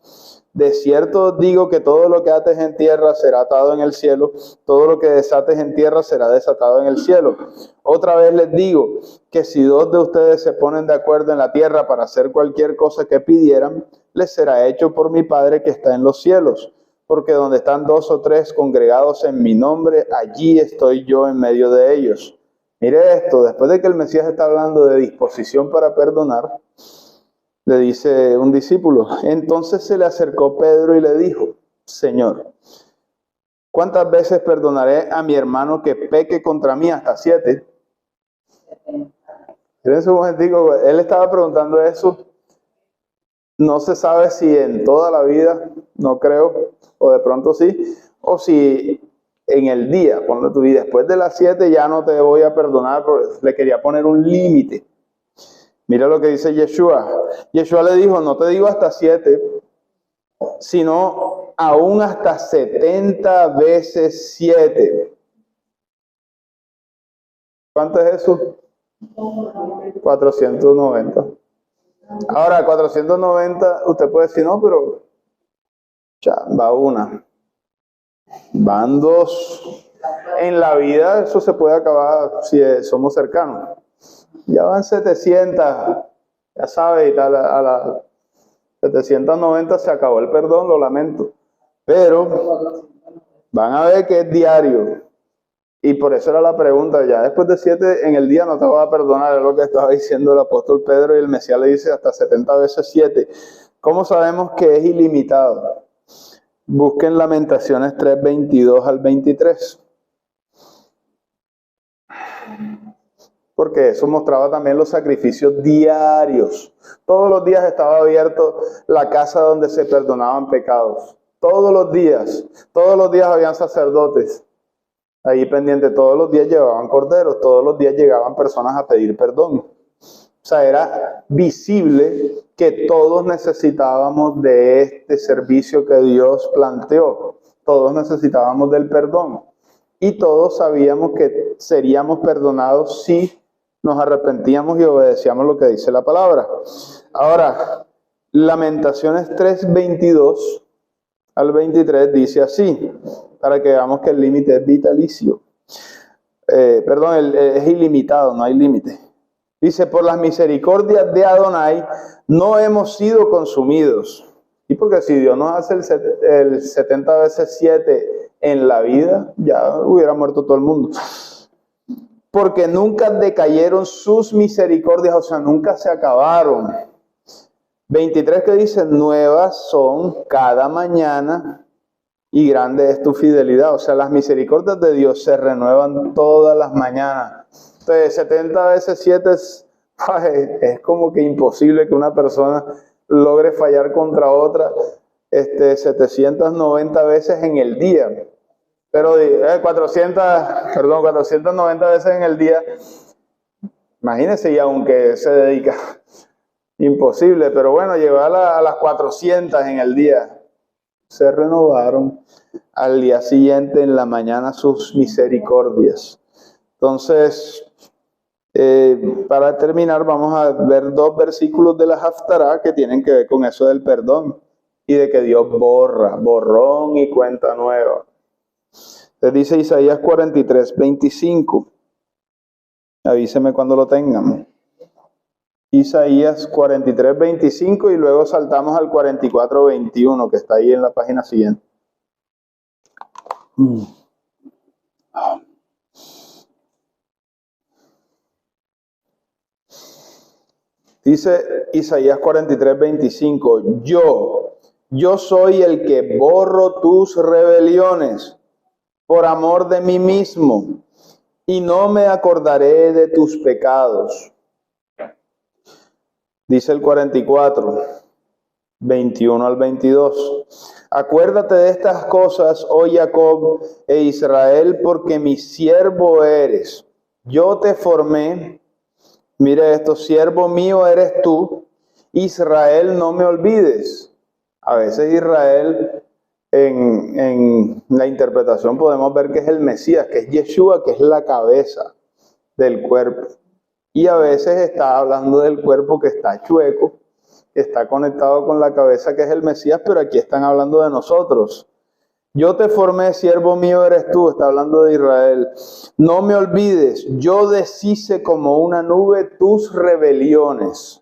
De cierto digo que todo lo que ates en tierra será atado en el cielo, todo lo que desates en tierra será desatado en el cielo. Otra vez les digo que si 2 de ustedes se ponen de acuerdo en la tierra para hacer cualquier cosa que pidieran, les será hecho por mi Padre que está en los cielos. porque donde están 2 o 3 congregados en mi nombre, allí estoy yo en medio de ellos. Mire esto, después de que el Mesías está hablando de disposición para perdonar, le dice un discípulo, entonces se le acercó Pedro y le dijo, Señor, ¿cuántas veces perdonaré a mi hermano que peque contra mí? ¿Hasta 7? En un momentico, él estaba preguntando eso. No se sabe si en toda la vida, no creo, o de pronto sí, o si en el día, ponle tu vida, después de las 7 ya no te voy a perdonar, porque le quería poner un límite. Mira lo que dice Yeshua. Yeshua le dijo, no te digo hasta 7, sino aún hasta 70 veces 7. ¿Cuánto es eso? 490. Ahora, 490, usted puede decir, no, pero ya va una, van 2. En la vida eso se puede acabar si somos cercanos. Ya van 700, ya sabe, y tal, a las 790 se acabó el perdón, lo lamento. Pero van a ver que es diario. Y por eso era la pregunta, ya después de 7 en el día no te vas a perdonar, es lo que estaba diciendo el apóstol Pedro, y el Mesías le dice hasta 70 veces 7. ¿Cómo sabemos que es ilimitado? Busquen Lamentaciones 3, 22 al 23. Porque eso mostraba también los sacrificios diarios. Todos los días estaba abierto la casa donde se perdonaban pecados. Todos los días habían sacerdotes ahí pendiente, todos los días llevaban corderos, todos los días llegaban personas a pedir perdón. O sea, era visible que todos necesitábamos de este servicio que Dios planteó. Todos necesitábamos del perdón. Y todos sabíamos que seríamos perdonados si nos arrepentíamos y obedecíamos lo que dice la palabra. Ahora, Lamentaciones 3, 22 al 23 dice así, para que veamos que el límite es vitalicio. Es ilimitado, no hay límite. Dice, por las misericordias de Adonai no hemos sido consumidos. Y porque si Dios nos hace el 70 veces 7 en la vida, ya hubiera muerto todo el mundo. Porque nunca decayeron sus misericordias, o sea, nunca se acabaron. 23 que dice, nuevas son cada mañana y grande es tu fidelidad. O sea, las misericordias de Dios se renuevan todas las mañanas. Entonces, 70 veces 7 es como que imposible que una persona logre fallar contra otra 790 veces en el día. Pero 490 veces en el día. Imagínense, y aunque se dedica, imposible, pero bueno, llevar a las 400 en el día. Se renovaron al día siguiente en la mañana sus misericordias. Entonces, para terminar, vamos a ver 2 versículos de la Haftará que tienen que ver con eso del perdón y de que Dios borra, borrón y cuenta nueva. Entonces dice Isaías 43, 25. Avíseme cuando lo tengan. Isaías 43, 25 y luego saltamos al 44, 21 que está ahí en la página siguiente. Dice Isaías 43, 25, yo soy el que borro tus rebeliones por amor de mí mismo y no me acordaré de tus pecados. Dice el 44, 21 al 22. Acuérdate de estas cosas, oh Jacob e Israel, porque mi siervo eres. Yo te formé. Mire esto, siervo mío eres tú. Israel, no me olvides. A veces Israel, en la interpretación podemos ver que es el Mesías, que es Yeshua, que es la cabeza del cuerpo. Y a veces está hablando del cuerpo que está chueco, que está conectado con la cabeza, que es el Mesías, pero aquí están hablando de nosotros. Yo te formé, siervo mío eres tú, está hablando de Israel. No me olvides, yo deshice como una nube tus rebeliones,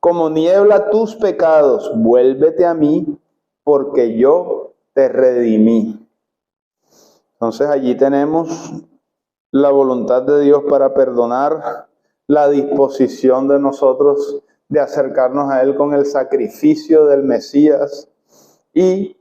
como niebla tus pecados. Vuélvete a mí, porque yo te redimí. Entonces allí tenemos la voluntad de Dios para perdonar, la disposición de nosotros de acercarnos a Él con el sacrificio del Mesías y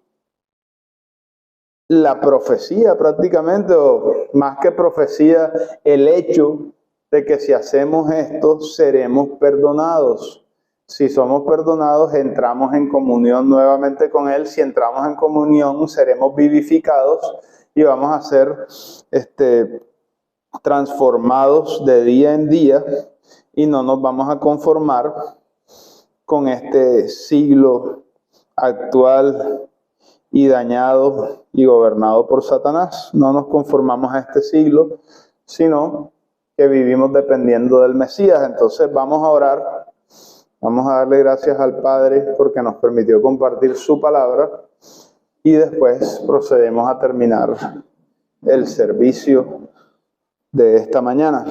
la profecía prácticamente, o más que profecía, el hecho de que si hacemos esto seremos perdonados. Si somos perdonados, entramos en comunión nuevamente con Él. Si entramos en comunión, seremos vivificados y vamos a ser transformados de día en día y no nos vamos a conformar con este siglo actual y dañado y gobernado por Satanás. No nos conformamos a este siglo, sino que vivimos dependiendo del Mesías. Entonces vamos a orar, vamos a darle gracias al Padre porque nos permitió compartir su palabra y después procedemos a terminar el servicio de esta mañana.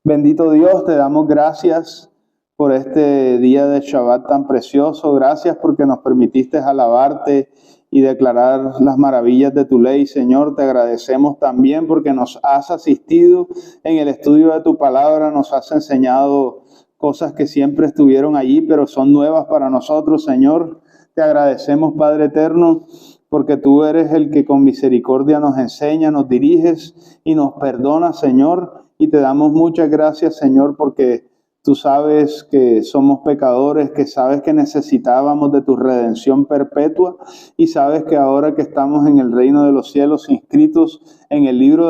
Bendito Dios, te damos gracias por este día de Shabbat tan precioso. Gracias porque nos permitiste alabarte y declarar las maravillas de tu ley, Señor. Te agradecemos también porque nos has asistido en el estudio de tu palabra, nos has enseñado cosas que siempre estuvieron allí, pero son nuevas para nosotros, Señor. Te agradecemos, Padre eterno, porque tú eres el que con misericordia nos enseña, nos diriges y nos perdona, Señor. Y te damos muchas gracias, Señor, porque tú sabes que somos pecadores, que sabes que necesitábamos de tu redención perpetua y sabes que ahora que estamos en el reino de los cielos inscritos en el libro